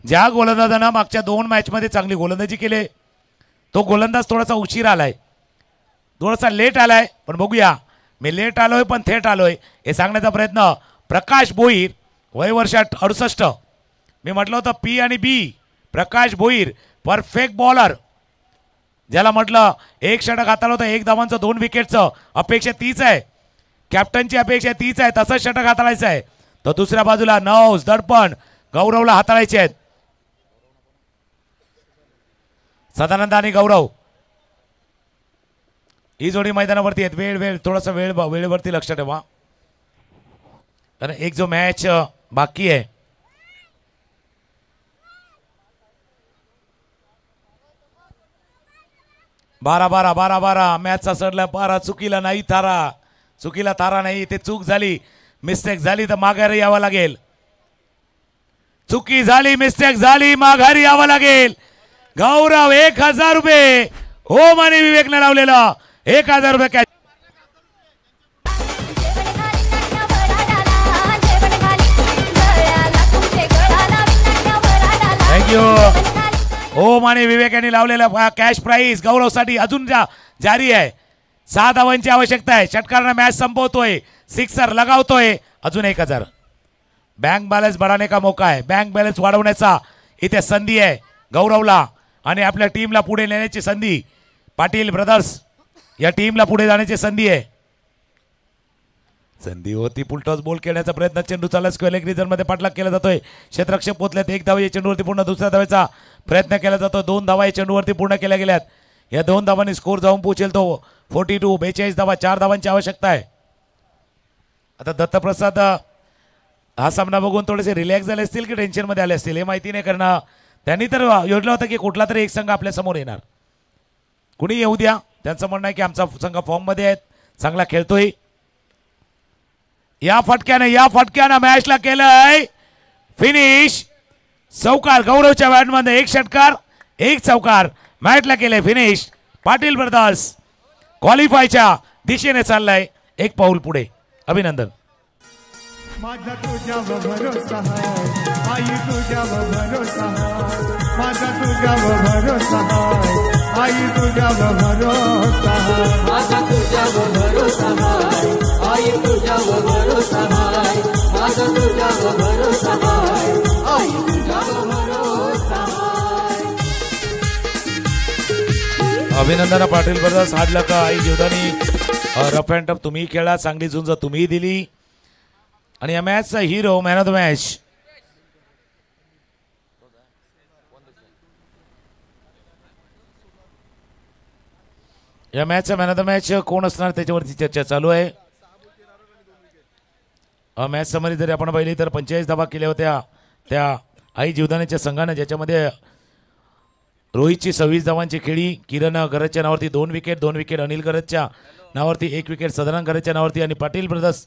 ज्या गोलंदाजानं मागच्या 2 मॅचमध्ये चांगली गोलंदाजी केली तो गोलंदाज थोडासा उशीर आलाय, थोडासा लेट आलाय. पण बघूया, मी लेट आलोय पण थेट आलोय हे सांगण्याचा प्रयत्न. प्रकाश भोईर वय वर्ष 68. मी म्हटलं होतं पी आणि बी. प्रकाश भोईर परफेक्ट बॉलर, ज्याला म्हटलं एक षटक हाताळलं होतं, 1 धावांचं 2 विकेटचं. अपेक्षा तीच आहे, कॅप्टनची अपेक्षा तीच आहे, तसंच षटक हाताळायचं आहे. तर दुसऱ्या बाजूला नौस दडपण गौरवला हाताळायचे आहेत. सदानंद आणि गौरव ही जोडी मैदानावरती आहेत. वेळ थोडासा वेळेवरती लक्ष ठेवा, कारण एक जो मॅच बाकी आहे. बारा मॅचचा चढला पारा. चुकीला नाही थारा नाही. ते चूक झाली, मिस्टेक झाली तर माघारी यावं लागेल. चुकी झाली, मिस्टेक झाली, माघारी यावं लागेल. गौरव 1,000 रुपये. ओम आणि विवेकने लावलेला 1,000 रुपये कॅच. थँक्यू. ओम आणि विवेक यांनी लावलेला कॅश प्राइस गौरवसाठी अजून जारी आहे. 6 धावांची आवश्यकता आहे. षटकारानं मॅच संपवतोय, सिक्सर लगावतोय. अजून 1,000. बँक बॅलन्स बढ़ाने का मौका आहे. बँक बॅलन्स वाढवण्याचा इथे संधी आहे गौरवला आणि आपल्या टीमला पुढे नेण्याची संधी. पाटील ब्रदर्स या टीमला पुढे जाण्याची संधी आहे. संधी होती. फुलटॉस बॉल खेळण्याचा प्रयत्न. चेंडू चालला स्क्वेअर लेग रिजन मध्ये पाठलाग केला जातोय. क्षेत्ररक्षक पोहोचल्यात. 1 धावा या चेंडूवरती पूर्ण. दुसऱ्या धावेचा प्रयत्न केला जातो. 2 धावा या चेंडूवरती पूर्ण केल्या गेल्यात. या 2 धावांनी स्कोर जाऊन पोहोचेल तो 42. 42 धावा. 4 धावांची आवश्यकता आहे. आता दत्तप्रसाद हा सामना बघून थोडेसे रिलॅक्स झाले असतील की टेन्शन मध्ये आले असतील हे माहिती नाही, कारण त्यांनी तर योजलं होतं की कुठला तरी एक संघ आपल्या समोर येणार. कुणी येऊ द्या, त्यांचं म्हणणं आहे की आमचा संघ फॉर्म मध्ये आहे, चांगला खेळतोय. या फटक्यानं मॅचला केलंय फिनिश. चौकार गौरवच्या बॅटमध्ये 1 षटकार 1 चौकार. मॅचला केलंय फिनिश. पाटील ब्रदर्स क्वालिफायच्या दिशेने चाललाय 1 पाऊल पुढे. अभिनंदन. माझा तुझ्यावर भरोसा आहे आई, तुझ्यावर भरोसा आहे माझा, तुझ्यावर भरोसा आहे आई, तुझ्यावर भरोसा आहे माझा, तुझ्यावर भरोसा आहे आई, तुझ्यावर भरोसा आहे माझा, तुझ्यावर भरोसा आहे आई, तुझ्यावर भरोसा आहे. अभिनंदन पाटील ब्रदर्स. हाडलं का Aai Jivdani rough and tough तुम्ही खेळा, चांगली झुंज तुम्ही दिली आणि या मॅचचा hero man of the match या मॅचचा मॅन ऑफ द मॅच कोण असणार त्याच्यावरती चर्चा चालू आहे. मॅच समरी जरी आपण पाहिली तर 45 धावा केल्या होत्या त्या आई जीवदानीच्या संघाने, ज्याच्यामध्ये रोहितची 26 धावांची खेळी, किरण गरजच्या नावावरती 2 विकेट, 2 विकेट अनिल गरजच्या नावावरती 1 विकेट, सदानंद गरजच्या नावावरती आणि पाटील ब्रदर्स